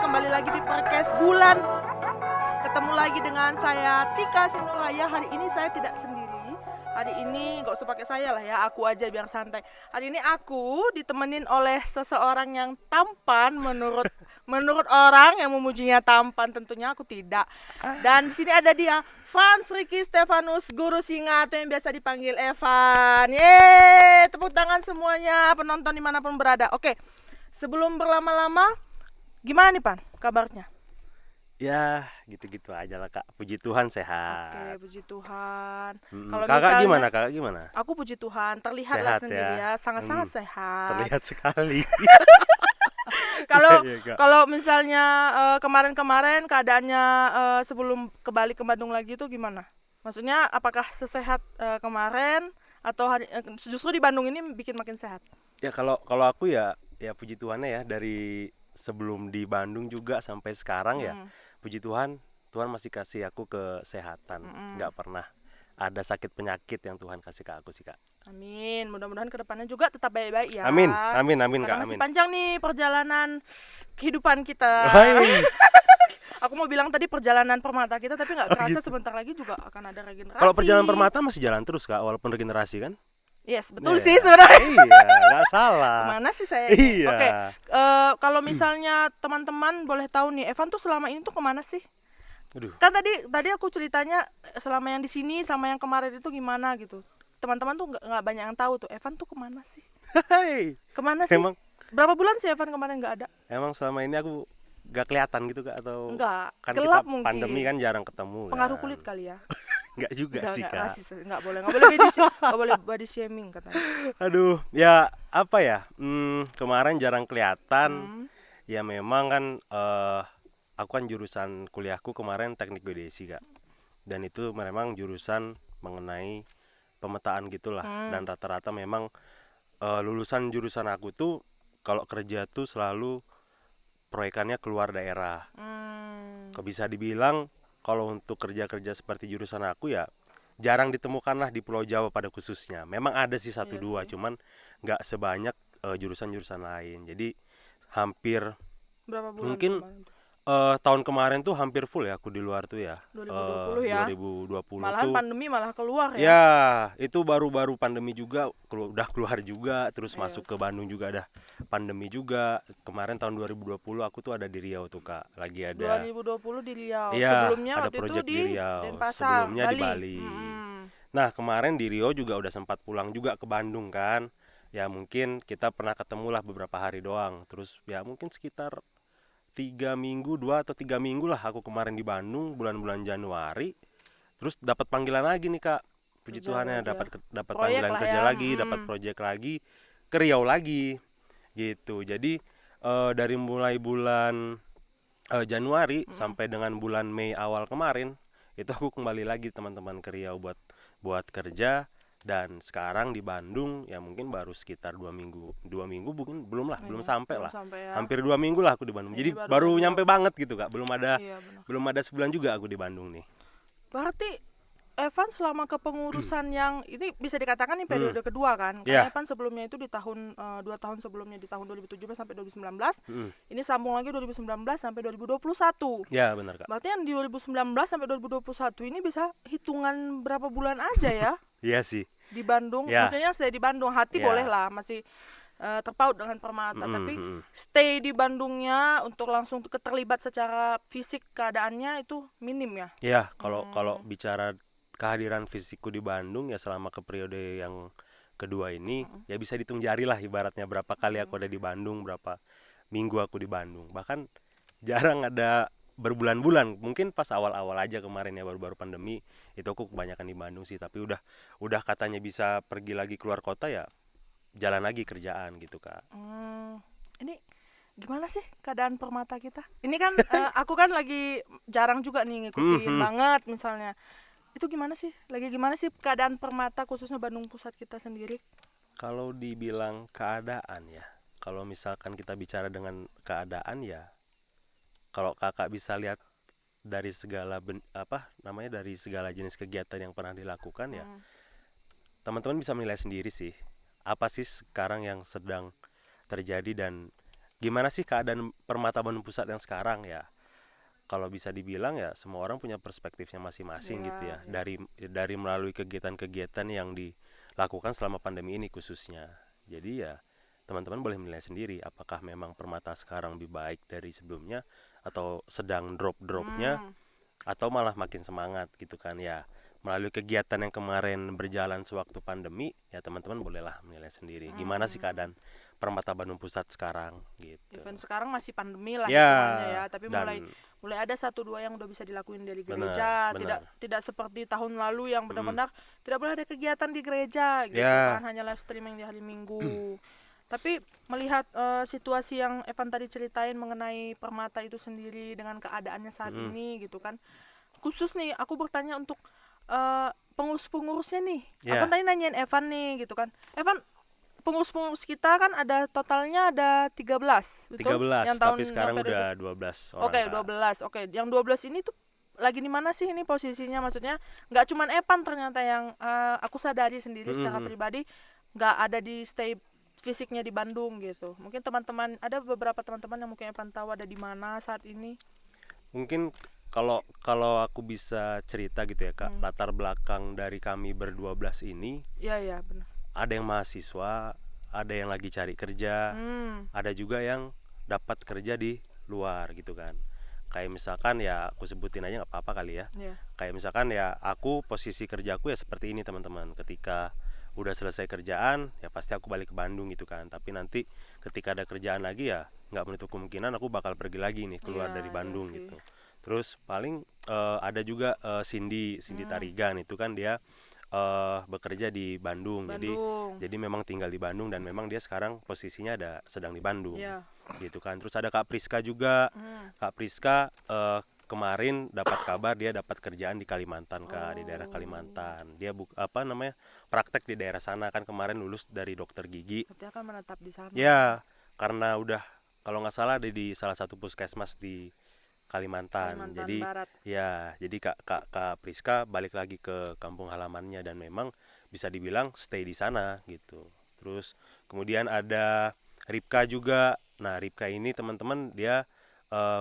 kembali lagi di podcast bulan. Ketemu lagi dengan saya Tika Sinuraya. Hari ini saya tidak sendiri. Hari ini gak usah pakai saya lah ya, aku aja biar santai. Hari ini aku ditemenin oleh seseorang yang tampan menurut orang yang memujinya tampan, tentunya aku tidak. Dan di sini ada dia, Franz Ricky Stefanus Guru Singa atau yang biasa dipanggil Evan. Yeay, tepuk tangan semuanya penonton dimanapun berada. Oke, sebelum berlama-lama, gimana nih Pan kabarnya? Ya, gitu-gitu aja lah Kak. Puji Tuhan Oke, sehat. puji Tuhan. Mm-mm. Kalau Kakak misalnya gimana? Kakak gimana? aku puji Tuhan, terlihatlah Sehat sendiri ya, ya. sangat-sangat sehat. Terlihat sekali. Kalau Iya, Kak. kalau misalnya kemarin-kemarin keadaannya sebelum kembali ke Bandung lagi itu gimana? Maksudnya apakah sesehat kemarin atau justru di Bandung ini bikin makin sehat? Ya kalau aku ya puji Tuhannya ya dari sebelum di Bandung juga sampai sekarang ya. Mm, Puji Tuhan, Tuhan masih kasih aku kesehatan. mm-mm. Nggak pernah ada sakit penyakit yang Tuhan kasih ke aku sih, Kak. Amin, mudah-mudahan kedepannya juga tetap baik-baik ya. Amin. Amin, amin, Karena Kak. masih Amin. panjang nih perjalanan kehidupan kita. Hai. Aku mau bilang tadi perjalanan permata kita, tapi nggak kerasa Gitu. sebentar lagi juga akan ada regenerasi. Kalau perjalanan permata masih jalan terus, Kak, walaupun regenerasi kan? Yes, betul Iya. sih sebenarnya. Iya, nggak salah. Kemana sih saya? Iya. Oke, kalau misalnya teman-teman boleh tahu nih, Evan tuh selama ini tuh kemana sih? Aduh. Kan tadi aku ceritanya selama yang di sini sama yang kemarin itu gimana gitu. Teman-teman tuh nggak banyak yang tahu tuh Evan tuh kemana sih? Hai. Kemana sih? Emang Berapa bulan sih Evan kemarin nggak ada? emang selama ini aku gak kelihatan gitu Kak atau Enggak, kan gelap kita mungkin. pandemi kan jarang ketemu Pengaruh kan. kulit kali ya. Nggak juga sih Enggak Kak. rasis, nggak boleh body shaming katanya. Aduh, ya apa ya? Kemarin jarang kelihatan. Hmm. Ya memang kan aku kan jurusan kuliahku kemarin teknik geodesi Kak. Dan itu memang jurusan mengenai pemetaan gitulah. Dan rata-rata memang lulusan jurusan aku tuh kalau kerja tuh selalu proyekannya keluar daerah. Bisa dibilang kalau untuk kerja-kerja seperti jurusan aku ya jarang ditemukan lah di Pulau Jawa pada khususnya. Memang ada sih satu Iya dua, sih. cuman nggak sebanyak jurusan-jurusan lain. Jadi hampir Berapa bulan mungkin kemarin tuh? tahun kemarin tuh hampir full ya aku di luar tuh ya. 2020 ya. 2020 Malahan tuh pandemi malah keluar ya. ya itu baru-baru pandemi juga udah keluar juga terus masuk ke Yes. Bandung juga ada pandemi juga. Kemarin tahun 2020 aku tuh ada di Riau tuh Kak, lagi ada 2020 di Riau. iya, Sebelumnya ada waktu itu project di di Riau, Denpasar, sebelumnya di Bali. Nah kemarin di Riau juga udah sempat pulang juga ke Bandung kan. Ya mungkin kita pernah ketemu lah beberapa hari doang. Terus ya mungkin sekitar 3 minggu, 2 atau 3 minggu lah aku kemarin di Bandung bulan-bulan Januari. Terus dapat panggilan lagi nih Kak. Puji Kerja Tuhan ya lagi ya. dapat Proyek panggilan lah kerja ya. lagi, dapat proyek lagi ke Riau lagi. Gitu. Jadi dari mulai bulan Januari sampai dengan bulan Mei awal kemarin itu aku kembali lagi teman-teman ke Riau buat kerja. Dan sekarang di Bandung ya mungkin baru sekitar 2 minggu mungkin belum sampai Belum lah sampai ya. hampir 2 minggu lah aku di Bandung. Ini Jadi baru baru lagi nyampe banget gitu Kak, Iya, benar. belum ada sebulan juga aku di Bandung nih. Berarti Evan selama kepengurusan yang ini bisa dikatakan ini periode kedua kan? Iya. Karena Evan sebelumnya itu di tahun 2 tahun sebelumnya di tahun 2017 sampai 2019. Mm. Ini sambung lagi 2019 sampai 2021. Ya benar Kak. Berarti yang di 2019 sampai 2021 ini bisa hitungan berapa bulan aja ya Iya sih. di Bandung. Ya. Maksudnya stay di Bandung, hati Ya. boleh lah masih terpaut dengan Permata, tapi stay di Bandungnya untuk langsung terlibat secara fisik keadaannya itu minim ya. Ya kalau bicara kehadiran fisikku di Bandung ya selama ke periode yang kedua ini ya bisa dihitung jari lah ibaratnya berapa kali aku ada di Bandung, berapa minggu aku di Bandung. Bahkan jarang ada berbulan-bulan. Mungkin pas awal-awal aja kemarin ya baru-baru pandemi itu aku kebanyakan di Bandung sih, tapi udah katanya bisa pergi lagi keluar kota ya jalan lagi kerjaan gitu Kak. Ini gimana sih keadaan Permata kita? Ini kan aku kan lagi jarang juga nih ngikutin banget misalnya. Itu gimana sih? Lagi gimana sih keadaan Permata khususnya Bandung Pusat kita sendiri? Kalau dibilang keadaan ya, kalau misalkan kita bicara dengan keadaan ya, kalau Kakak bisa lihat dari segala dari segala jenis kegiatan yang pernah dilakukan ya, teman-teman bisa menilai sendiri sih apa sih sekarang yang sedang terjadi dan gimana sih keadaan Permata Bandung Pusat yang sekarang ya? Kalau bisa dibilang ya semua orang punya perspektifnya masing-masing gitu ya. Dari melalui kegiatan-kegiatan yang dilakukan selama pandemi ini khususnya. Jadi ya teman-teman boleh menilai sendiri apakah memang Permata sekarang lebih baik dari sebelumnya atau sedang drop-dropnya atau malah makin semangat gitu kan ya. Melalui kegiatan yang kemarin berjalan sewaktu pandemi ya teman-teman bolehlah menilai sendiri gimana sih keadaan Permata Bandung Pusat sekarang gitu. Event sekarang masih pandemi lah Ya, hitungannya ya, tapi mulai dan mulai ada satu dua yang udah bisa dilakuin dari benar, gereja, benar. tidak seperti tahun lalu yang benar-benar tidak boleh ada kegiatan di gereja gitu Ya. kan, hanya live streaming di hari Minggu. Tapi melihat situasi yang Evan tadi ceritain mengenai Permata itu sendiri dengan keadaannya saat ini gitu kan, khusus nih aku bertanya untuk pengurus-pengurusnya nih. Ya. Aku tadi nanyain Evan nih gitu kan, Evan, pengurus-pengurus kita kan ada totalnya ada 13, betul? 13, Yang tahun tapi sekarang yang periode- udah 12 orang. Oke, Kak. 12. Oke, yang 12 ini tuh lagi di mana sih ini posisinya? Maksudnya nggak cuman Evan ternyata yang aku sadari sendiri secara pribadi nggak ada di stay fisiknya di Bandung gitu. Mungkin teman-teman, ada beberapa teman-teman yang mungkin Evan tahu ada di mana saat ini. Mungkin kalau aku bisa cerita gitu ya Kak, latar belakang dari kami ber-12 ini, Iya, benar. ada yang mahasiswa, ada yang lagi cari kerja, ada juga yang dapat kerja di luar gitu kan. Kayak misalkan ya aku sebutin aja nggak apa-apa kali ya. Iya. Kayak misalkan ya aku posisi kerjaku ya seperti ini teman-teman. Ketika udah selesai kerjaan ya pasti aku balik ke Bandung gitu kan. Tapi nanti ketika ada kerjaan lagi ya nggak menutup kemungkinan aku bakal pergi lagi nih keluar Iya, dari iya Bandung sih. gitu. Terus paling ada juga Cindy Tarigan itu kan dia bekerja di Bandung. Jadi memang tinggal di Bandung dan memang dia sekarang posisinya sedang di Bandung. Iya. Gitu kan. Terus ada Kak Priska juga. Kak Priska kemarin dapat kabar dia dapat kerjaan di Kalimantan Kak, di daerah Kalimantan. Dia praktek di daerah sana kan, kemarin lulus dari dokter gigi. Berarti akan menetap di sana. Ya, karena udah kalau nggak salah ada di salah satu puskesmas di Kalimantan. Jadi Barat. ya, jadi Kak Priska balik lagi ke kampung halamannya dan memang bisa dibilang stay di sana gitu. Terus kemudian ada Ripka juga. Nah, Ripka ini teman-teman dia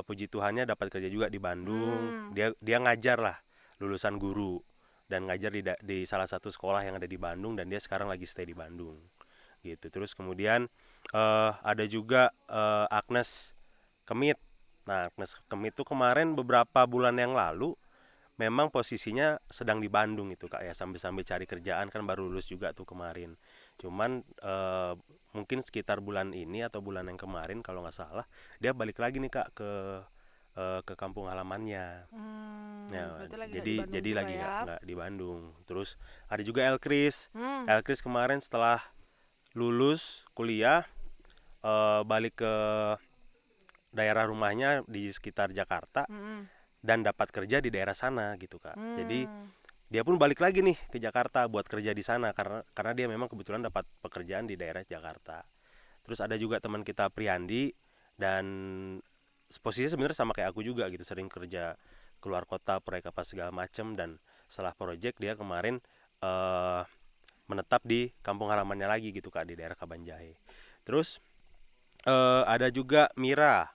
puji Tuhannya dapat kerja juga di Bandung. Dia ngajar lah, lulusan guru dan ngajar di salah satu sekolah yang ada di Bandung dan dia sekarang lagi stay di Bandung. Gitu. Terus kemudian ada juga Agnes Kemit. Nah, Agnes Kemit itu kemarin beberapa bulan yang lalu memang posisinya sedang di Bandung itu Kak ya, sambil cari kerjaan kan, baru lulus juga tuh kemarin. Cuman mungkin sekitar bulan ini atau bulan yang kemarin kalau nggak salah dia balik lagi nih Kak ke kampung halamannya. Ya, jadi lagi nggak di Bandung. Terus ada juga Elkris. Elkris kemarin setelah lulus kuliah balik ke daerah rumahnya di sekitar Jakarta dan dapat kerja di daerah sana gitu Kak. Jadi dia pun balik lagi nih ke Jakarta buat kerja di sana karena dia memang kebetulan dapat pekerjaan di daerah Jakarta. Terus ada juga teman kita Priandi, dan posisinya sebenarnya sama kayak aku juga gitu, sering kerja keluar kota, proyek apa segala macem, dan setelah proyek dia kemarin menetap di kampung halamannya lagi gitu Kak, di daerah Kabanjahe. Terus ada juga Mira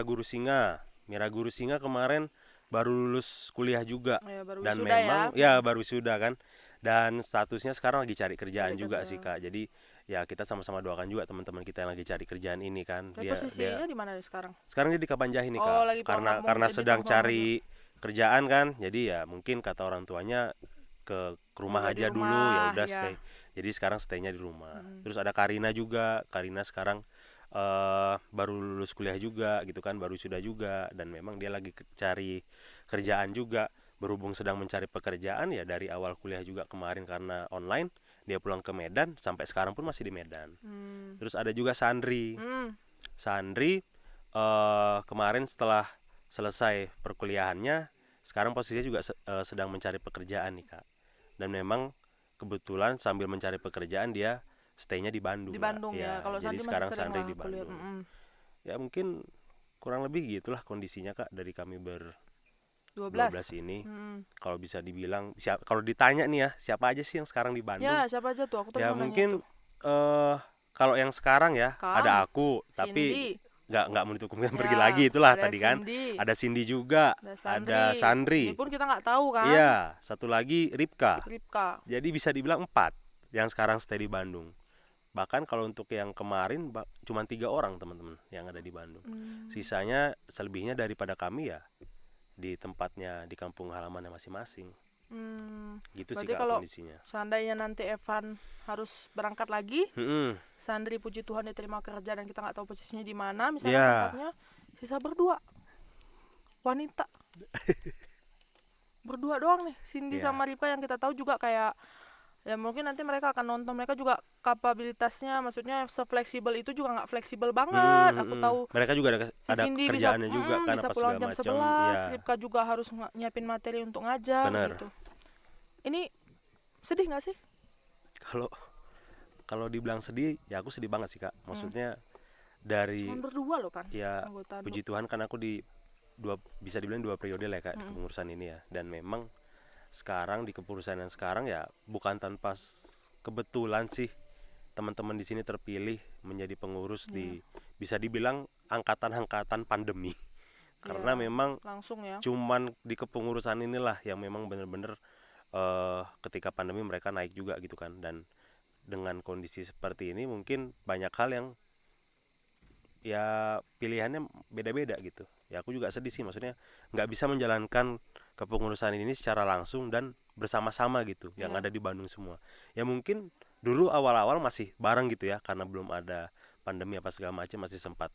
Guru Singa. Mira Guru Singa kemarin baru lulus kuliah juga dan memang ya baru sudah kan, dan statusnya sekarang lagi cari kerjaan juga sih Kak. Jadi ya kita sama-sama doakan juga teman-teman kita yang lagi cari kerjaan ini kan. Posisinya di mana sekarang? Sekarang dia di Kabanjahe nih Kak. Karena sedang cari kerjaan kan. Jadi ya mungkin kata orang tuanya ke rumah aja dulu, ya udah stay. Jadi sekarang stay-nya di rumah. Terus ada Karina juga. Karina sekarang baru lulus kuliah juga gitu kan, baru sudah juga, dan memang dia lagi cari kerjaan juga. Berhubung sedang mencari pekerjaan ya dari awal kuliah juga kemarin karena online, dia pulang ke Medan sampai sekarang pun masih di Medan. Terus ada juga Sandri. Sandri kemarin setelah selesai perkuliahannya sekarang posisinya juga sedang mencari pekerjaan nih Kak. Dan memang kebetulan sambil mencari pekerjaan dia stay-nya di Bandung. Di Bandung ya. Kalau jadi Sandri sekarang masih sering Sandri di Bandung. Ya mungkin kurang lebih gitulah kondisinya Kak dari kami 12 ini. Kalau bisa dibilang, kalau ditanya nih ya, siapa aja sih yang sekarang di Bandung? Ya, siapa aja tuh? Aku ya mungkin kalau yang sekarang ya Kamu, ada aku, tapi Cindy, nggak menutup kemungkinan pergi ya, lagi, itulah ada tadi kan. Cindy, Ada Cindy juga, ada ada Sandri. Ini Sandri. pun kita nggak tahu kan. Iya, satu lagi Ripka. Ripka. Jadi bisa dibilang 4 yang sekarang stay di Bandung. Bahkan kalau untuk yang kemarin cuma 3 orang teman-teman yang ada di Bandung. Sisanya selebihnya daripada kami ya di tempatnya di kampung halamannya masing-masing. Gitu sih Berarti Kak kalau kondisinya. seandainya nanti Evan harus berangkat lagi, Mm-mm. Sandri puji Tuhan diterima kerja dan kita nggak tahu posisinya di mana, misalnya Ya, tempatnya, sisa berdua wanita, berdua doang nih, Cindy ya. sama Ripka yang kita tahu juga kayak ya mungkin nanti mereka akan nonton, mereka juga kapabilitasnya maksudnya sefleksibel itu juga nggak fleksibel banget. Aku tahu Mereka juga si ada Cindy kerjaannya juga kan bisa apa pulang segala jam macam. 11, Iya, Ripka juga harus nyiapin materi untuk ngajar benar. gitu. Ini sedih nggak sih? Kalau kalau dibilang sedih, ya aku sedih banget sih Kak. Maksudnya dari Cuman berdua loh kan ya anggota puji Tuhan kan aku bisa dibilang 2 periode lah ya, Kak, di kepengurusan ini ya. Dan memang sekarang di kepengurusan yang sekarang ya bukan tanpa kebetulan sih teman-teman di sini terpilih menjadi pengurus di bisa dibilang angkatan-angkatan pandemi. Karena memang langsung ya. cuman di kepengurusan inilah yang memang benar-benar ketika pandemi mereka naik juga gitu kan. Dan dengan kondisi seperti ini mungkin banyak hal yang ya pilihannya beda-beda gitu. Ya aku juga sedih sih, maksudnya nggak bisa menjalankan kepengurusan ini secara langsung dan bersama-sama gitu yang ada di Bandung semua. Ya mungkin dulu awal-awal masih bareng gitu ya, karena belum ada pandemi apa segala macam, masih sempat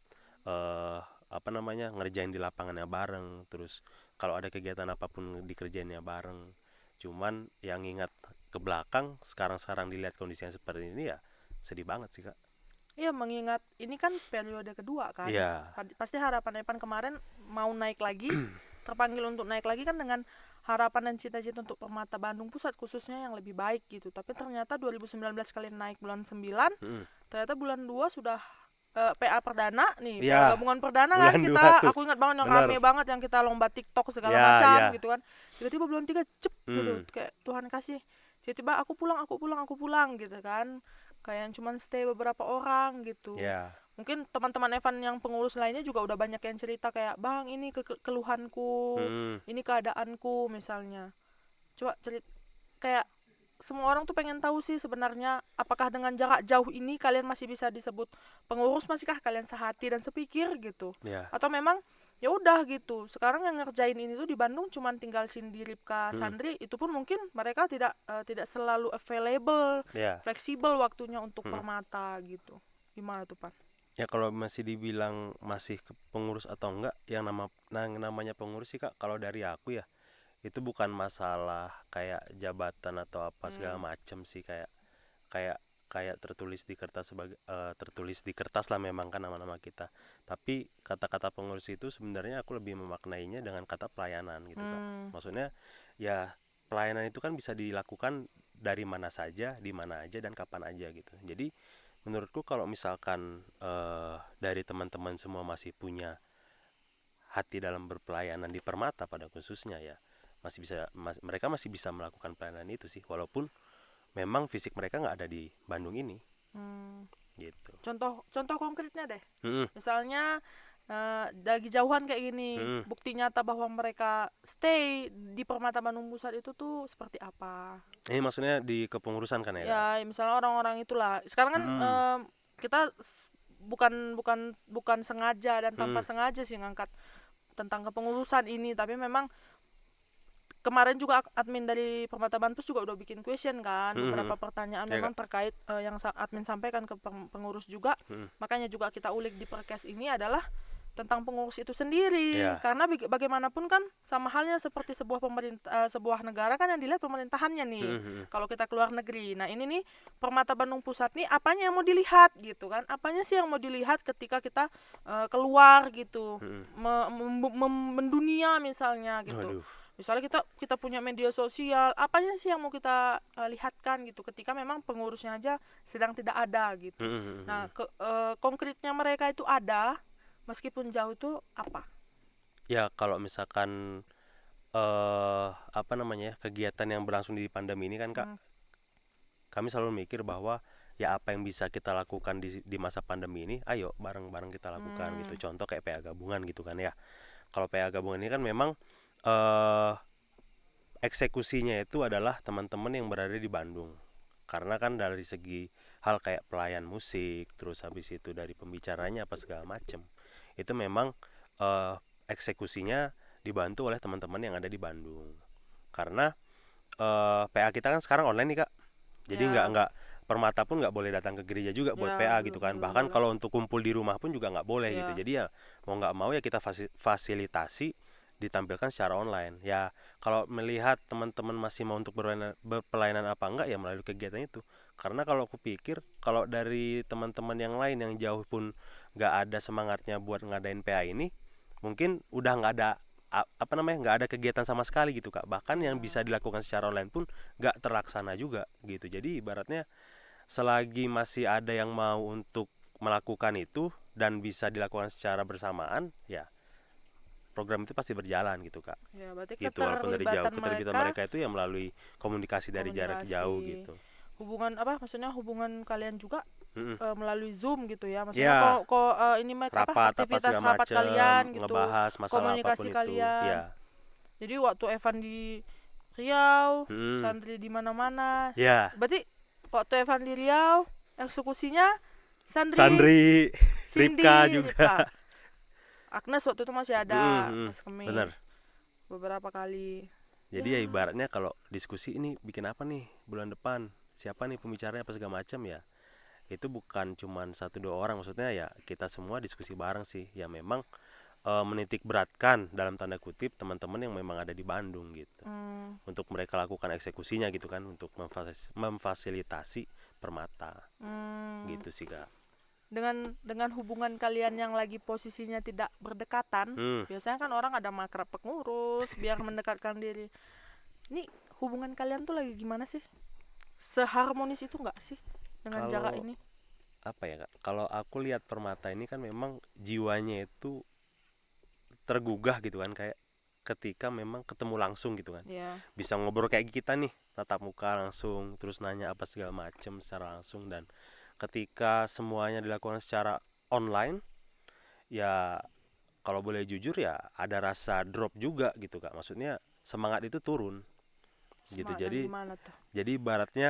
apa namanya ngerjain di lapangannya bareng, terus kalau ada kegiatan apapun dikerjainnya bareng. Cuman yang ingat ke belakang sekarang dilihat kondisi yang seperti ini ya sedih banget sih Kak. Iya, mengingat ini kan periode kedua kan. Iya. Pasti harapan Evan kemarin mau naik lagi, terpanggil untuk naik lagi kan dengan harapan dan cita-cita untuk Permata Bandung Pusat khususnya yang lebih baik gitu. Tapi ternyata 2019 kalian naik bulan 9, ternyata bulan 2 sudah PA perdana nih, Iya, PA gabungan perdana kan bulan kita, 2 tuh. aku ingat banget yang Bener. rame banget yang kita lomba TikTok segala Ya, macam ya. gitu kan. Tiba-tiba bulan 3 gitu, kayak Tuhan kasih. Tiba-tiba aku pulang gitu kan. Kayak cuman stay beberapa orang gitu. Ya. Mungkin teman-teman Evan yang pengurus lainnya juga udah banyak yang cerita kayak, "Bang, ini keluhanku, ini keadaanku," misalnya. Coba cerita, kayak semua orang tuh pengen tahu sih sebenarnya apakah dengan jarak jauh ini kalian masih bisa disebut pengurus, masihkah kalian sehati dan sepikir gitu. Ya. Atau memang ya udah gitu. Sekarang yang ngerjain ini tuh di Bandung cuman tinggal Cindy, Ripka, Sandri, itu pun mungkin mereka tidak selalu available, Ya. fleksibel waktunya untuk Permata gitu. Gimana tuh, Pan? Ya kalau masih dibilang masih pengurus atau enggak, yang namanya pengurus sih Kak, kalau dari aku ya itu bukan masalah kayak jabatan atau apa segala macam sih, kayak tertulis di kertas tertulis di kertas lah memang kan nama-nama kita. Tapi kata-kata pengurus itu sebenarnya aku lebih memaknainya dengan kata pelayanan gitu Kak. Maksudnya ya pelayanan itu kan bisa dilakukan dari mana saja, di mana aja dan kapan aja gitu. Jadi menurutku kalau misalkan dari teman-teman semua masih punya hati dalam berpelayanan di Permata pada khususnya ya mereka masih bisa melakukan pelayanan itu sih, walaupun memang fisik mereka nggak ada di Bandung ini. Gitu. Contoh konkretnya deh. Misalnya lagi jauhan kayak gini, bukti nyata bahwa mereka stay di Permata Bandung Pusat itu tuh seperti apa? Ini maksudnya di kepengurusan kan ya? Ya, misalnya orang-orang itulah. Sekarang kan kita bukan sengaja dan tanpa sengaja sih ngangkat tentang kepengurusan ini, tapi memang kemarin juga admin dari Permata Bandung juga udah bikin question kan, beberapa pertanyaan memang terkait yang admin sampaikan ke pengurus juga. Makanya juga kita ulik di podcast ini adalah tentang pengurus itu sendiri. Karena bagaimanapun kan sama halnya seperti sebuah negara kan yang dilihat pemerintahannya nih. Kalau kita keluar negeri. Nah, ini nih Permata Bandung Pusat nih apanya yang mau dilihat gitu kan? Apanya sih yang mau dilihat ketika kita keluar gitu. Mendunia misalnya gitu. Misalnya kita punya media sosial, apanya sih yang mau kita lihatkan gitu ketika memang pengurusnya aja sedang tidak ada gitu. Nah, konkretnya mereka itu ada meskipun jauh itu apa? Ya kalau misalkan apa namanya kegiatan yang berlangsung di pandemi ini kan Kak, kami selalu mikir bahwa ya apa yang bisa kita lakukan di masa pandemi ini, ayo bareng-bareng kita lakukan gitu. Contoh kayak PA gabungan gitu kan ya. Kalau PA gabungan ini kan memang eksekusinya itu adalah teman-teman yang berada di Bandung. Karena kan dari segi hal kayak pelayan musik, terus habis itu dari pembicaranya apa segala macem, itu memang eh, eksekusinya dibantu oleh teman-teman yang ada di Bandung. Karena PA kita kan sekarang online nih Kak. Jadi Ya. nggak Permata pun nggak boleh datang ke gereja juga buat Ya, PA gitu kan. belum Bahkan boleh. kalau untuk kumpul di rumah pun juga nggak boleh gitu. Ya. Jadi ya mau nggak mau ya kita fasilitasi ditampilkan secara online. Ya kalau melihat teman-teman masih mau untuk berpelayanan apa enggak ya melalui kegiatan itu. Karena kalau aku pikir kalau dari teman-teman yang lain yang jauh pun nggak ada semangatnya buat ngadain PA ini, mungkin udah nggak ada apa namanya nggak ada kegiatan sama sekali gitu Kak. Bahkan yang bisa dilakukan secara online pun nggak terlaksana juga gitu. Jadi ibaratnya selagi masih ada yang mau untuk melakukan itu dan bisa dilakukan secara bersamaan, ya program itu pasti berjalan gitu Kak. Ya, berarti Gitu walaupun dari jauh, keterlibatan mereka mereka itu ya melalui komunikasi dari jarak jauh komunikasi. gitu. Hubungan apa? Maksudnya hubungan kalian juga Mm-mm. melalui Zoom gitu ya. Maksudnya Ya, kok ini apa? rapat apa Aktivitas segala rapat macem, kalian gitu. ngebahas masalah apapun Komunikasi itu. kalian. Ya. Jadi waktu Evan di Riau, Mm. Sandri di mana-mana. Ya, Berarti waktu Evan di Riau, eksekusinya Sandri, Cindy, Ripka juga. Ripka. Agnes waktu itu masih ada, Mm-mm. pas kami Bener. beberapa kali. Jadi ya ibaratnya kalau diskusi ini bikin apa nih bulan depan, siapa nih pembicaranya apa segala macam ya, itu bukan cuman satu dua orang, maksudnya ya kita semua diskusi bareng sih. Ya memang menitik beratkan dalam tanda kutip teman-teman yang memang ada di Bandung gitu, untuk mereka lakukan eksekusinya gitu kan, untuk memfasilitasi Permata gitu sih Kak. Dengan hubungan kalian yang lagi posisinya tidak berdekatan, biasanya kan orang ada makrab pengurus biar mendekatkan diri. Ini hubungan kalian tuh lagi gimana sih? Seharmonis itu nggak sih dengan jarak Kalau ini? apa ya Kak, kalau aku lihat Permata ini kan memang jiwanya itu tergugah gitu kan, kayak ketika memang ketemu langsung gitu kan, Ya. bisa ngobrol kayak kita nih tatap muka langsung, terus nanya apa segala macem secara langsung. Dan ketika semuanya dilakukan secara online, ya kalau boleh jujur ya ada rasa drop juga gitu Kak, maksudnya semangat itu turun gitu. Semangat yang jadi gimana tuh? jadi ibaratnya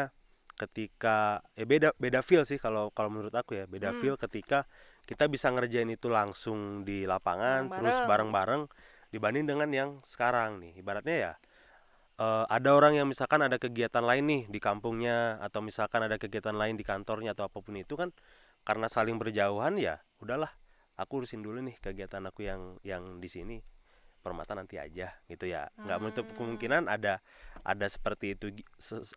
ketika beda beda feel sih kalau kalau menurut aku ya, beda feel ketika kita bisa ngerjain itu langsung di lapangan terus Bareng-bareng. bareng-bareng dibanding dengan yang sekarang nih. Ibaratnya ya ada orang yang misalkan ada kegiatan lain nih di kampungnya, atau misalkan ada kegiatan lain di kantornya atau apapun itu kan, karena saling berjauhan ya udahlah, aku urusin dulu nih kegiatan aku yang di sini, Permata nanti aja gitu ya. Nggak menutup kemungkinan ada seperti itu,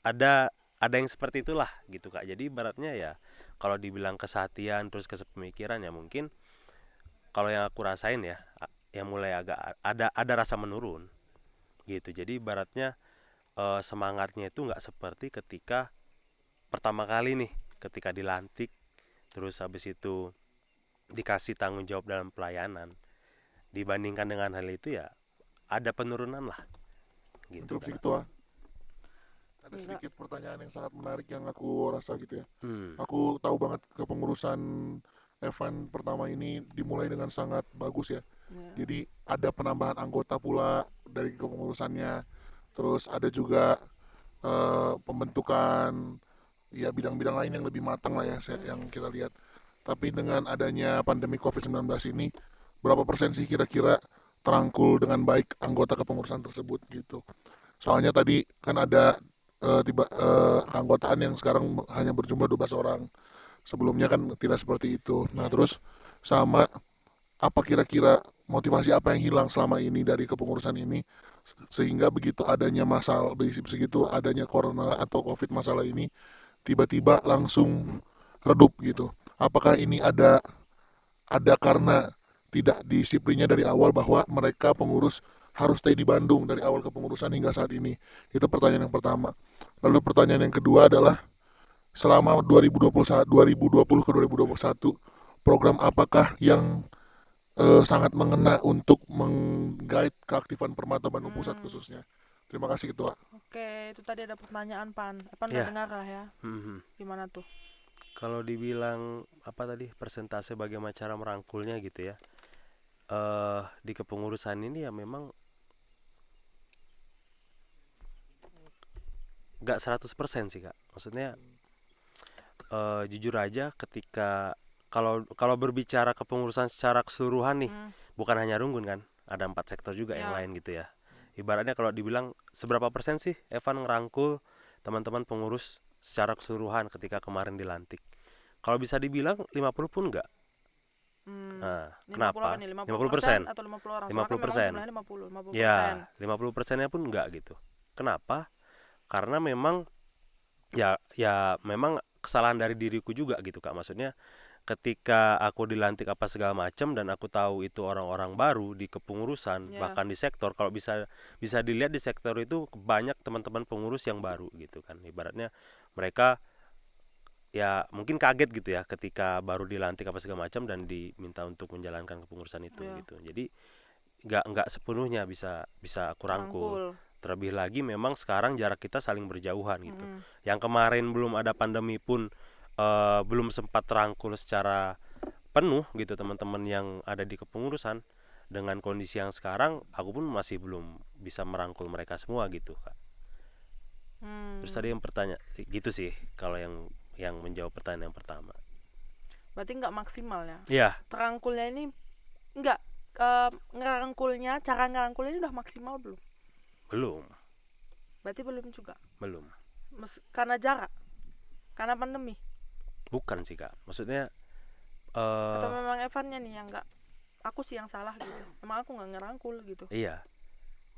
ada yang seperti itulah gitu Kak. Jadi ibaratnya ya kalau dibilang kesehatian terus kesepemikiran ya mungkin kalau yang aku rasain ya, yang mulai agak ada rasa menurun gitu. Jadi ibaratnya semangatnya itu nggak seperti ketika pertama kali nih, ketika dilantik terus habis itu dikasih tanggung jawab dalam pelayanan. Dibandingkan dengan hal itu ya ada penurunan lah gitu Interupsi Kak. ketua. Ada sedikit pertanyaan yang sangat menarik yang aku rasa gitu ya. Aku tahu banget kepengurusan Evan pertama ini dimulai dengan sangat bagus ya. Jadi ada penambahan anggota pula dari kepengurusannya. Terus ada juga pembentukan ya bidang-bidang lain yang lebih matang lah ya yang kita lihat. Tapi dengan adanya pandemi COVID-19 ini, berapa persen sih kira-kira terangkul dengan baik anggota kepengurusan tersebut gitu. Soalnya tadi kan ada keanggotaan yang sekarang hanya berjumlah 12 orang. Sebelumnya kan tidak seperti itu. Nah, terus sama apa kira-kira motivasi apa yang hilang selama ini dari kepengurusan ini sehingga begitu adanya masalah begitu adanya corona atau covid masalah ini tiba-tiba langsung redup gitu. Apakah ini ada karena tidak disiplinnya dari awal bahwa mereka pengurus harus stay di Bandung dari awal kepengurusan hingga saat ini? Itu pertanyaan yang pertama. Lalu pertanyaan yang kedua adalah selama 2020 ke 2021 program apakah yang sangat mengena untuk menggait keaktifan Permata Bandung Pusat khususnya? Terima kasih Ketua. Oke, itu tadi ada pertanyaan Pan. Evan Ya. udah dengar lah ya. Hmm. Gimana tuh? Kalau dibilang apa tadi persentase bagaimana cara merangkulnya gitu ya, di kepengurusan ini ya memang nggak 100% sih kak. Maksudnya jujur aja ketika kalau berbicara kepengurusan secara keseluruhan nih, bukan hanya Runggun kan, ada 4 sektor juga yang Ya. lain gitu ya. Ibaratnya kalau dibilang seberapa persen sih Evan ngerangkul teman-teman pengurus secara keseluruhan ketika kemarin dilantik? Kalau bisa dibilang 50 pun enggak. Nah, 50 apa kenapa? nih? 50%. 50% atau 50 orang? Soalnya kan memang 50%. jumlahnya 50%. Ya, 50%-nya pun enggak gitu. Kenapa? Karena memang ya memang kesalahan dari diriku juga gitu Kak. Maksudnya ketika aku dilantik apa segala macam dan aku tahu itu orang-orang baru di kepengurusan, Ya. bahkan di sektor, kalau bisa bisa dilihat di sektor itu banyak teman-teman pengurus yang baru gitu kan. Ibaratnya mereka ya mungkin kaget gitu ya ketika baru dilantik apa segala macam dan diminta untuk menjalankan kepengurusan itu Ya. gitu. Jadi nggak sepenuhnya bisa bisa aku rangkul. Rangkul. Terlebih lagi memang sekarang jarak kita saling berjauhan gitu. Mm-mm. Yang kemarin belum ada pandemi pun belum sempat rangkul secara penuh gitu teman-teman yang ada di kepengurusan. Dengan kondisi yang sekarang aku pun masih belum bisa merangkul mereka semua gitu Kak. Terus tadi yang pertanyaan gitu sih kalau yang menjawab pertanyaan yang pertama. Berarti nggak maksimal ya? Iya, Terangkulnya ini nggak, ngerangkulnya, cara ngerangkulnya ini udah maksimal belum? belum, Berarti belum juga. belum. Karena jarak, karena pandemi, Bukan sih Kak. Maksudnya atau memang Evannya nih yang nggak, aku sih yang salah gitu. Emang aku nggak ngerangkul gitu. iya.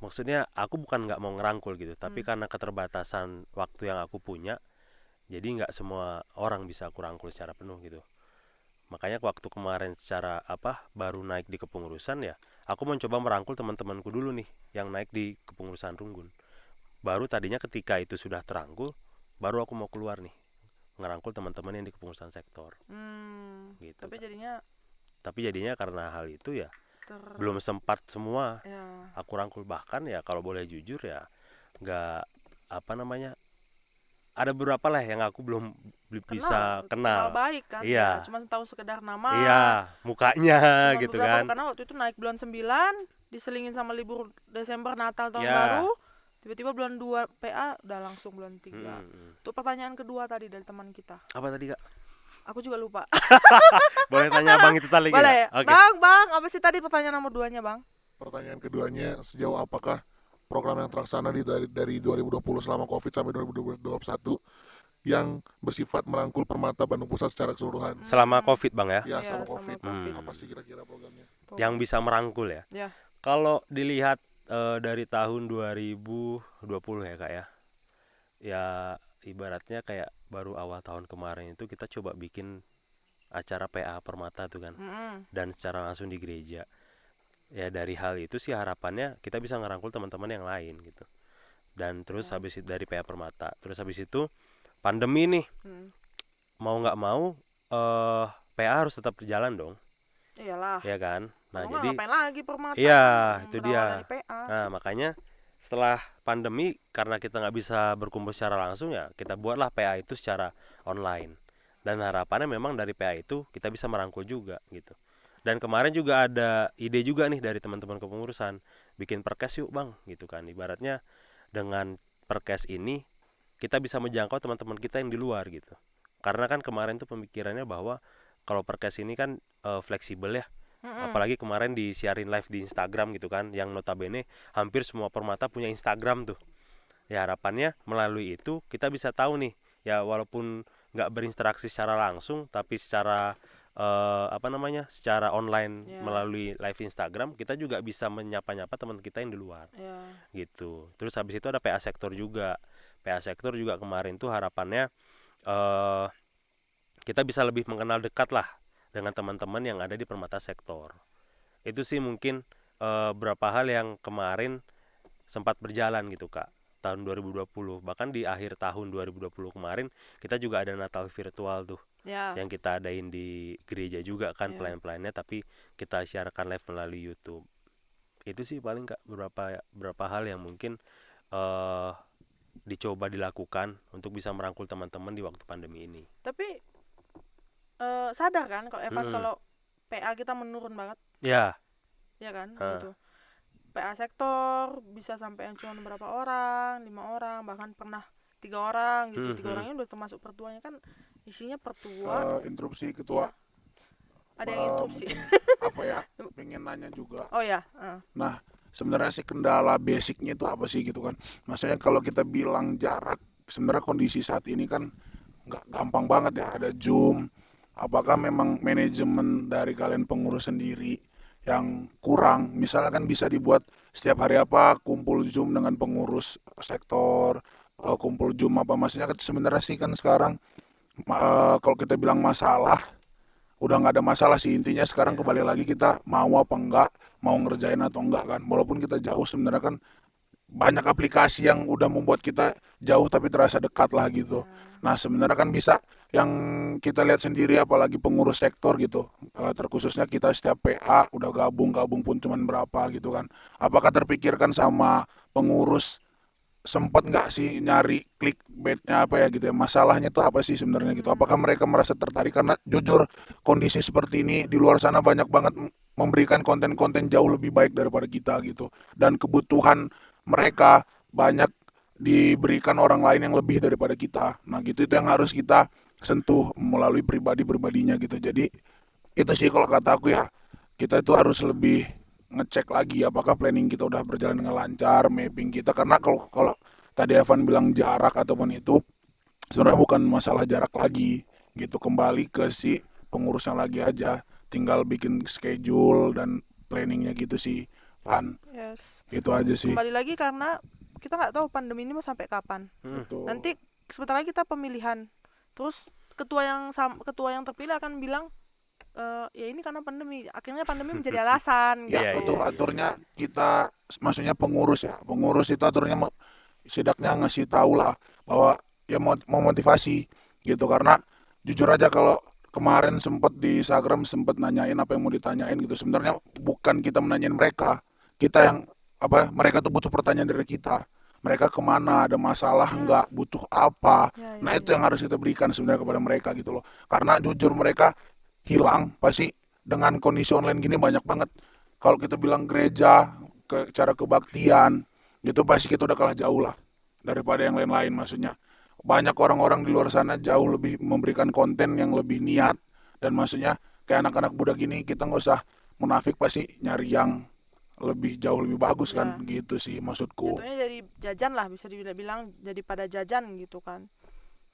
Maksudnya aku bukan nggak mau ngerangkul gitu, tapi karena keterbatasan waktu yang aku punya, jadi nggak semua orang bisa aku rangkul secara penuh gitu. Makanya waktu kemarin secara baru naik di kepengurusan ya, aku mencoba merangkul teman-temanku dulu nih yang naik di kepengurusan Runggun. Baru tadinya ketika itu sudah terangkul, baru aku mau keluar nih ngerangkul teman-teman yang di kepengurusan sektor gitu. Tapi jadinya karena hal itu ya belum sempat semua Ya. aku rangkul, bahkan ya kalau boleh jujur ya nggak ada beberapa lah yang aku belum bisa kenal kenal. baik kan. Iya. Ya, cuma tahu sekedar nama. Iya, mukanya Cuma gitu beberapa, kan. karena waktu itu naik bulan 9, diselingin sama libur Desember, Natal, tahun Ya. baru. Tiba-tiba bulan 2 PA udah langsung bulan 3. Hmm. Untuk pertanyaan kedua tadi dari teman kita. Apa tadi Kak? Aku juga lupa. Boleh tanya Bang itu tadi Boleh ya? Oke. Bang, apa sih tadi pertanyaan nomor 2-nya, Bang? Pertanyaan keduanya, sejauh apakah program yang terlaksana dari 2020 selama COVID sampai 2021 yang bersifat merangkul Permata Bandung Pusat secara keseluruhan? Selama Covid Bang ya, Ya, Iya, selama selama COVID. COVID. Apa sih kira-kira programnya? yang bisa merangkul ya. Ya. Kalau dilihat dari tahun 2020 ya Kak ya. Ya ibaratnya kayak baru awal tahun kemarin itu kita coba bikin acara PA Permata tuh kan. Dan secara langsung di gereja. Ya dari hal itu sih harapannya kita bisa ngerangkul teman-teman yang lain gitu. Dan terus habis itu dari PA Permata, terus habis itu pandemi nih, mau nggak mau PA harus tetap berjalan dong, Iyalah. ya kan. Nah Kalau nggak jadi ngapain lagi Permata? iya itu Berawal dia. dari PA. Nah makanya setelah pandemi karena kita nggak bisa berkumpul secara langsung ya kita buatlah PA itu secara online. Dan harapannya memang dari PA itu kita bisa merangkul juga gitu. Dan kemarin juga ada ide juga nih dari teman-teman kepengurusan, bikin perkes yuk Bang gitu kan. Ibaratnya dengan perkes ini kita bisa menjangkau teman-teman kita yang di luar gitu. Karena kan kemarin tuh pemikirannya bahwa kalau perkes ini kan fleksibel ya. Apalagi kemarin disiarin live di Instagram gitu kan, yang notabene hampir semua Permata punya Instagram tuh. Ya harapannya melalui itu kita bisa tahu nih, ya walaupun nggak berinteraksi secara langsung, tapi secara secara online melalui live Instagram kita juga bisa menyapa-nyapa teman kita yang di luar. Gitu. Terus habis itu ada PA sektor juga. PA sektor juga kemarin tuh harapannya kita bisa lebih mengenal dekat lah dengan teman-teman yang ada di Permata sektor. Itu sih mungkin beberapa hal yang kemarin sempat berjalan gitu Kak tahun 2020. Bahkan di akhir tahun 2020 kemarin kita juga ada Natal virtual tuh. Yang kita adain di gereja juga kan, pelayan-pelayannya, tapi kita siarkan live melalui YouTube. Itu sih paling Kak beberapa hal yang mungkin dicoba dilakukan untuk bisa merangkul teman-teman di waktu pandemi ini. Tapi sadar kan kalau Evan Mm-mm. kalau PA kita menurun banget, Ya. ya kan, Hah. gitu. PA sektor bisa sampai yang cuma berapa orang, 5 orang, bahkan pernah 3 orang gitu. 3 orang ini udah termasuk pertuanya kan, isinya pertua. Interupsi Ya, ketua. ada yang interupsi. Mungkin apa ya, pengen nanya juga. Oh ya, Nah, sebenarnya sih kendala basicnya itu apa sih gitu kan? Maksudnya kalau kita bilang jarak, sebenarnya kondisi saat ini kan nggak gampang banget ya, ada Zoom. Apakah memang manajemen dari kalian pengurus sendiri yang kurang? Misalnya kan bisa dibuat setiap hari apa kumpul Zoom dengan pengurus sektor, kumpul Zoom apa, maksudnya kan sebenarnya sih kan sekarang kalau kita bilang masalah udah nggak ada masalah sih, intinya sekarang Ya. kembali lagi kita mau apa enggak, mau ngerjain atau enggak kan, walaupun kita jauh sebenarnya kan banyak aplikasi yang udah membuat kita jauh tapi terasa dekat lah gitu. Nah sebenarnya kan bisa yang kita lihat sendiri apalagi pengurus sektor gitu, terkhususnya kita setiap PA udah gabung pun cuman berapa gitu kan, apakah terpikirkan sama pengurus, sempat nggak sih nyari clickbaitnya apa ya gitu ya, masalahnya tuh apa sih sebenarnya gitu, apakah mereka merasa tertarik, karena jujur kondisi seperti ini di luar sana banyak banget memberikan konten-konten jauh lebih baik daripada kita gitu, dan kebutuhan mereka banyak diberikan orang lain yang lebih daripada kita, nah gitu, itu yang harus kita sentuh melalui pribadi-pribadinya gitu. Jadi itu sih kalau kata aku ya, kita itu harus lebih ngecek lagi apakah planning kita udah berjalan dengan lancar, mapping kita, karena kalau kalau tadi Evan bilang jarak ataupun itu sebenarnya bukan masalah jarak lagi gitu, kembali ke si pengurusnya lagi aja, tinggal bikin schedule dan planningnya gitu sih Van, yes. itu aja sih. Kembali lagi karena kita nggak tahu pandemi ini mau sampai kapan. Betul. Nanti sebentar lagi kita pemilihan, terus ketua yang terpilih akan bilang, ya ini karena pandemi, akhirnya pandemi menjadi alasan Ya Iya, gitu. betul, iya, iya. aturnya kita, maksudnya pengurus ya, pengurus itu aturnya setidaknya ngasih tahu lah bahwa ya mau motivasi gitu, karena jujur aja kalau kemarin sempat di Instagram sempat nanyain apa yang mau ditanyain gitu, sebenarnya bukan kita menanyain mereka, kita yang apa, mereka tuh butuh pertanyaan dari kita, mereka kemana, ada masalah Yes. nggak, butuh apa, Ya, nah ya, itu ya. yang harus kita berikan sebenarnya kepada mereka gitu loh, karena jujur mereka hilang pasti dengan kondisi online gini banyak banget. Kalau kita bilang gereja, ke cara kebaktian, gitu pasti kita udah kalah jauh lah daripada yang lain-lain, maksudnya. Banyak orang-orang di luar sana jauh lebih memberikan konten yang lebih niat, dan maksudnya kayak anak-anak muda gini kita nggak usah munafik, pasti nyari yang lebih jauh lebih bagus kan, Ya, gitu sih maksudku. jatuhnya jadi jajan lah, bisa dibilang jadi pada jajan gitu kan.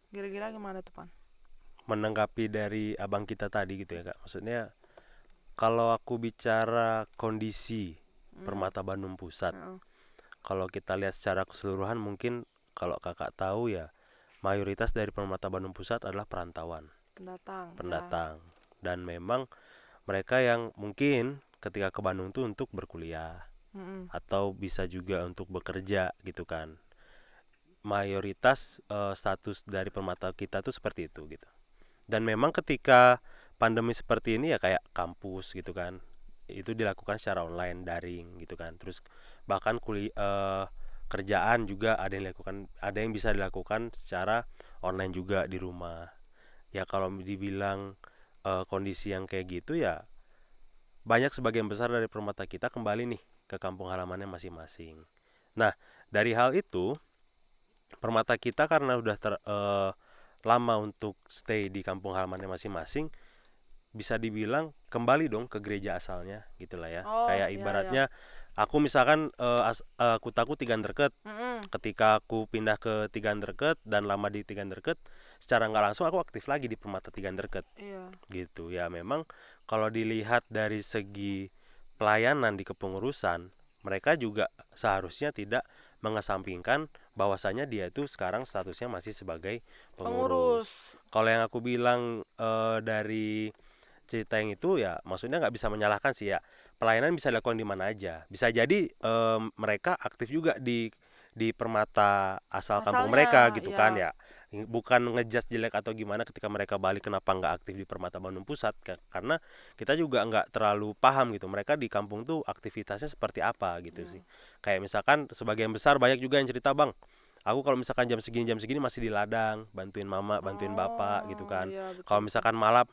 Kira-kira gimana tuh, Pan? Menanggapi dari abang kita tadi gitu ya kak, maksudnya kalau aku bicara kondisi Permata Bandung Pusat, Heeh. kalau kita lihat secara keseluruhan mungkin kalau kakak tahu ya, mayoritas dari Permata Bandung Pusat adalah perantauan, Pendatang. Ya. pendatang, dan memang mereka yang mungkin ketika ke Bandung tuh untuk berkuliah Mm-mm. atau bisa juga untuk bekerja gitu kan. Mayoritas status dari permata kita tuh seperti itu gitu. Dan memang ketika pandemi seperti ini ya kayak kampus gitu kan, itu dilakukan secara online, daring gitu kan. Terus bahkan kerjaan juga ada yang dilakukan, ada yang bisa dilakukan secara online juga di rumah. Ya kalau dibilang kondisi yang kayak gitu ya, banyak sebagian besar dari permata kita kembali nih ke kampung halamannya masing-masing. Nah, dari hal itu permata kita karena udah lama untuk stay di kampung halamannya masing-masing, bisa dibilang kembali dong ke gereja asalnya gitulah ya. Oh, Kayak ya, ya. ibaratnya aku misalkan kutaku Tigan Deket, Mm-mm. ketika aku pindah ke Tigan Deket dan lama di Tigan Deket, secara nggak langsung aku aktif lagi di permata Tigan Deket Iya. gitu ya. Memang kalau dilihat dari segi pelayanan di kepengurusan, mereka juga seharusnya tidak mengesampingkan bahwasanya dia itu sekarang statusnya masih sebagai Pengurus. pengurus. Kalau yang aku bilang dari cerita yang itu ya, maksudnya nggak bisa menyalahkan sih ya, pelayanan bisa dilakukan di mana aja, bisa jadi mereka aktif juga di permata asal kampung mereka Asalnya, gitu ya. kan ya, bukan ngejudge jelek atau gimana ketika mereka balik kenapa nggak aktif di Permata Bandung Pusat, karena kita juga nggak terlalu paham gitu mereka di kampung tuh aktivitasnya seperti apa gitu sih. Kayak misalkan sebagian besar banyak juga yang cerita, bang, aku kalau misalkan jam segini masih di ladang bantuin mama bantuin bapak gitu Oh, kan. iya, betul, Kalau betul. misalkan malam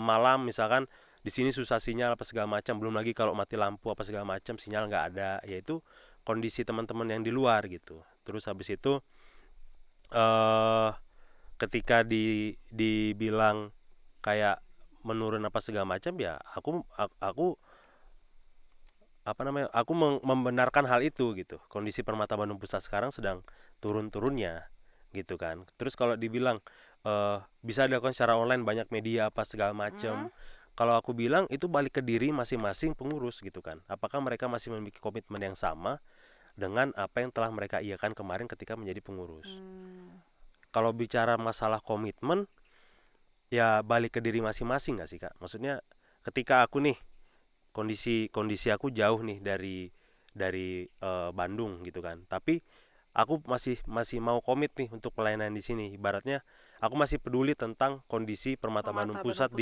malam misalkan di sini susah sinyal apa segala macam, belum lagi kalau mati lampu apa segala macam sinyal nggak ada, yaitu kondisi teman-teman yang di luar gitu. Terus habis itu eh ketika dibilang kayak menurun apa segala macam, ya aku apa namanya, aku membenarkan hal itu gitu. Kondisi Permata Bandung Pusat sekarang sedang turun-turunnya gitu kan. Terus kalau dibilang bisa dilakukan secara online, banyak media apa segala macam, kalau aku bilang itu balik ke diri masing-masing pengurus gitu kan. Apakah mereka masih memiliki komitmen yang sama dengan apa yang telah mereka iakan kemarin ketika menjadi pengurus. Kalau bicara masalah komitmen, ya balik ke diri masing-masing nggak sih Kak? Maksudnya ketika aku nih kondisi aku jauh nih dari Bandung gitu kan, tapi aku masih mau komit nih untuk pelayanan di sini. Ibaratnya aku masih peduli tentang kondisi Permata Bandung Pusat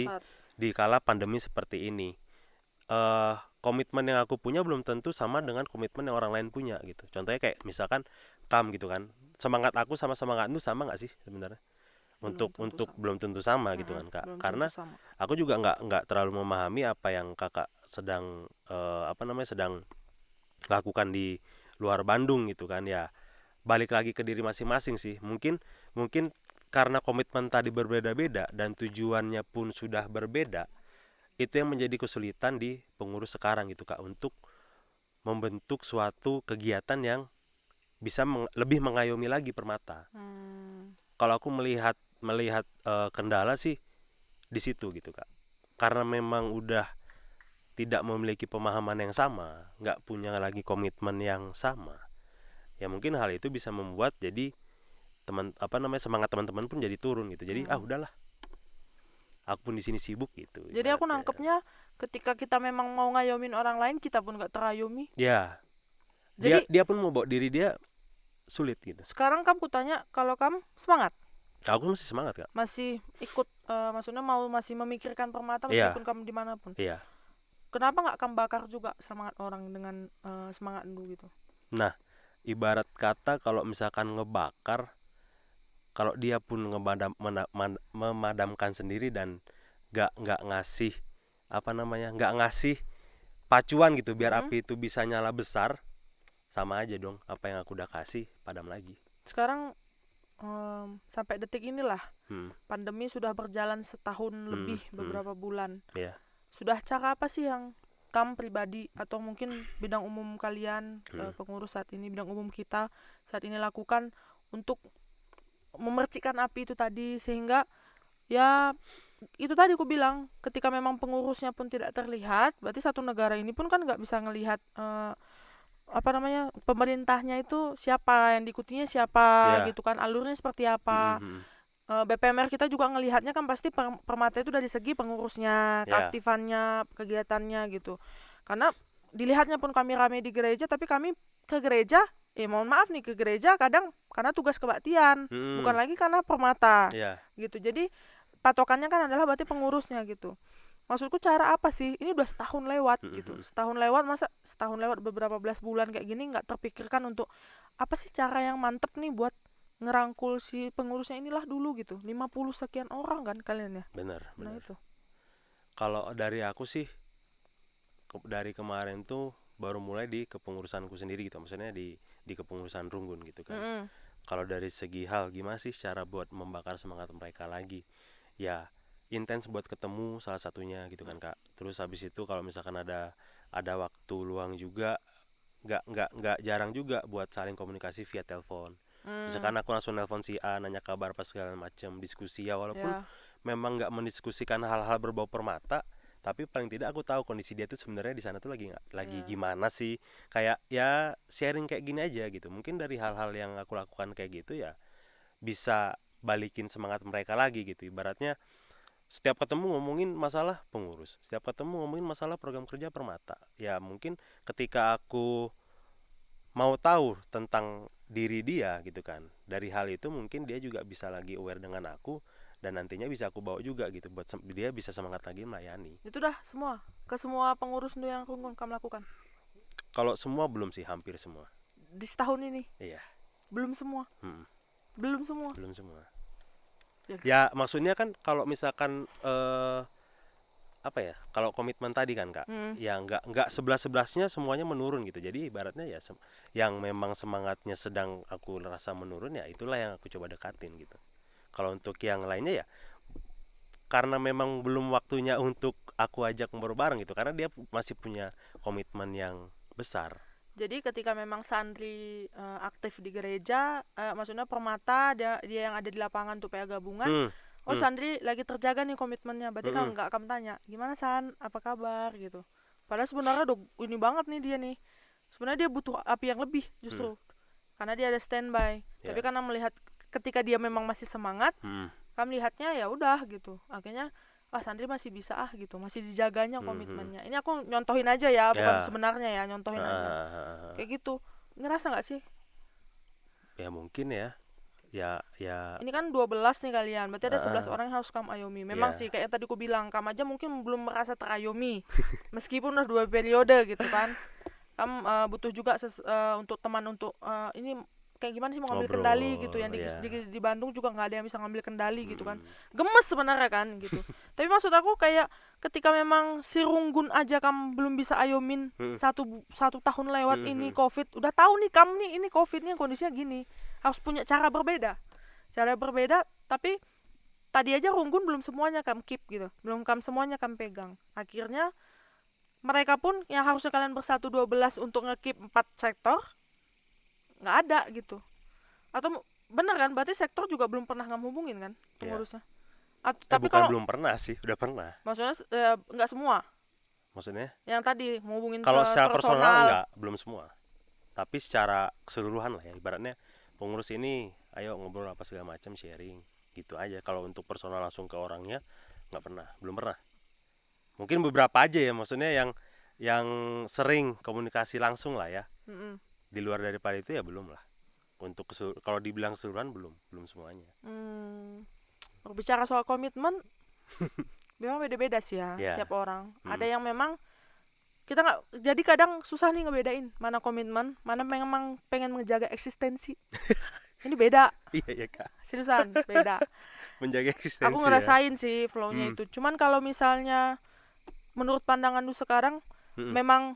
di kala pandemi seperti ini. Komitmen yang aku punya belum tentu sama dengan komitmen yang orang lain punya gitu. Contohnya kayak misalkan Kam gitu kan, semangat aku sama semangatmu sama nggak sih sebenarnya? Untuk belum tentu sama gitu kan Kak, karena aku juga nggak terlalu memahami apa yang Kakak sedang sedang lakukan di luar Bandung gitu kan. Ya balik lagi ke diri masing-masing sih, mungkin karena komitmen tadi berbeda-beda dan tujuannya pun sudah berbeda, itu yang menjadi kesulitan di pengurus sekarang gitu Kak, untuk membentuk suatu kegiatan yang bisa lebih mengayomi lagi Permata. Kalau aku melihat kendala sih di situ gitu Kak, karena memang udah tidak memiliki pemahaman yang sama, nggak punya lagi komitmen yang sama, ya mungkin hal itu bisa membuat jadi semangat teman-teman pun jadi turun gitu. Jadi udahlah, aku pun di sini sibuk gitu. Jadi aku nangkepnya ketika kita memang mau ngayomin orang lain, kita pun nggak terayomi. Ya, Jadi dia pun mau bawa diri dia sulit gitu. sekarang kamu tanya kalau kamu semangat, Aku masih semangat Kak. masih ikut, maksudnya masih memikirkan Permata meskipun kamu dimanapun. Iya. Kenapa nggak kamu bakar juga semangat orang dengan semangat dulu gitu? Nah, ibarat kata kalau misalkan ngebakar, kalau dia pun memadamkan sendiri dan nggak ngasih nggak ngasih pacuan gitu biar api itu bisa nyala besar, sama aja dong apa yang aku udah kasih padam lagi. Sekarang sampai detik inilah pandemi sudah berjalan setahun lebih, beberapa bulan. Sudah cara apa sih yang kamu pribadi atau mungkin bidang umum kalian, pengurus saat ini, bidang umum kita saat ini lakukan untuk memercikan api itu tadi, sehingga ya itu tadi aku bilang, ketika memang pengurusnya pun tidak terlihat, berarti satu negara ini pun kan nggak bisa ngelihat pemerintahnya itu siapa, yang diikutinya siapa gitu kan, alurnya seperti apa. BPMR kita juga ngelihatnya kan pasti Permata itu dari segi pengurusnya, keaktifannya, kegiatannya gitu. Karena dilihatnya pun kami rame di gereja, tapi kami ke gereja, mohon maaf nih, ke gereja kadang karena tugas kebaktian, bukan lagi karena Permata gitu. Jadi patokannya kan adalah berarti pengurusnya gitu. Maksudku cara apa sih? Ini udah setahun lewat gitu. Setahun lewat, masa setahun lewat beberapa belas bulan kayak gini nggak terpikirkan untuk apa sih cara yang mantep nih buat ngerangkul si pengurusnya inilah dulu gitu. 50 sekian orang kan kalian ya? Benar. Nah itu. Kalau dari aku sih dari kemarin tuh baru mulai di kepengurusanku sendiri gitu. Maksudnya di kepengurusan Runggun gitu kan. Kalau dari segi hal gimana sih cara buat membakar semangat mereka lagi? Ya intens buat ketemu salah satunya gitu kan Kak. Terus habis itu kalau misalkan ada waktu luang juga, nggak jarang juga buat saling komunikasi via telepon. Misalkan aku langsung nelpon si A, nanya kabar pas segala macam, diskusi ya, walaupun memang nggak mendiskusikan hal-hal berbau Permata, tapi paling tidak aku tahu kondisi dia tuh sebenarnya di sana tuh lagi gimana sih, kayak ya sharing kayak gini aja gitu. Mungkin dari hal-hal yang aku lakukan kayak gitu ya bisa balikin semangat mereka lagi gitu. Ibaratnya setiap ketemu ngomongin masalah pengurus, setiap ketemu ngomongin masalah program kerja Permata. Ya mungkin ketika aku mau tahu tentang diri dia gitu kan, dari hal itu mungkin dia juga bisa lagi aware dengan aku, dan nantinya bisa aku bawa juga gitu buat dia bisa semangat lagi melayani. Itu dah semua ke semua pengurus yang Runggun kamu lakukan? Kalau semua belum sih, hampir semua di setahun ini. Iya. Belum semua. Belum semua ya maksudnya kan kalau misalkan apa ya, kalau komitmen tadi kan Kak, ya nggak sebelas-sebelasnya semuanya menurun gitu. Jadi ibaratnya ya yang memang semangatnya sedang aku rasa menurun, ya itulah yang aku coba dekatin gitu. Kalau untuk yang lainnya ya karena memang belum waktunya untuk aku ajak berbareng gitu, karena dia masih punya komitmen yang besar. Jadi ketika memang santri aktif di gereja, maksudnya Permata dia yang ada di lapangan tuh PA gabungan, santri lagi terjaga nih komitmennya, berarti kan nggak akan tanya gimana San, apa kabar gitu. Padahal sebenarnya udah ini banget nih dia nih, sebenarnya dia butuh api yang lebih justru, karena dia ada standby. Tapi karena melihat ketika dia memang masih semangat, kami lihatnya ya udah gitu, akhirnya santri masih bisa gitu, masih dijaganya komitmennya. Ini aku nyontohin aja ya, bukan sebenarnya ya, nyontohin aja kayak gitu. Ngerasa nggak sih? Ya mungkin ya Ini kan 12 nih kalian, berarti ada 11 orang yang harus kamu ayomi. Memang sih kayak yang tadi aku bilang, kamu aja mungkin belum merasa terayomi meskipun udah 2 periode gitu kan. Kamu butuh juga untuk teman untuk ini kayak gimana sih mau ngambil Ngobrol, kendali gitu. Yang di Bandung juga nggak ada yang bisa ngambil kendali gitu kan. Gemes sebenarnya kan gitu. Tapi maksud aku kayak ketika memang si Runggun aja kamu belum bisa ayomin satu tahun lewat ini COVID, udah tahu nih kamu nih ini COVID-nya kondisinya gini, harus punya cara berbeda, tapi tadi aja Runggun belum semuanya kamu keep gitu, belum kamu semuanya kamu pegang. Akhirnya mereka pun yang harusnya kalian bersatu 12 untuk nge-keep 4 sektor nggak ada gitu. Atau bener kan, berarti sektor juga belum pernah ngehubungin kan pengurusnya. Tapi bukan kalau belum pernah sih, udah pernah. maksudnya nggak semua. Maksudnya? Yang tadi menghubungin Kalau secara personal personal belum semua. Tapi secara keseluruhan lah ya, ibaratnya pengurus ini ayo ngobrol apa segala macam, sharing gitu aja. Kalau untuk personal langsung ke orangnya nggak pernah, belum pernah. Mungkin beberapa aja ya, maksudnya yang sering komunikasi langsung lah ya. Di luar daripada itu ya belum lah. Untuk kalau dibilang keseluruhan belum semuanya. Berbicara soal komitmen memang beda-beda sih ya, tiap orang. Ada yang memang kita nggak, jadi kadang susah nih ngebedain mana komitmen, mana memang pengen menjaga eksistensi. Ini beda. Iya Kak. Seriusan beda. Menjaga eksistensi. Aku ngerasain sih flow-nya itu. Cuman kalau misalnya menurut pandangan lu sekarang, memang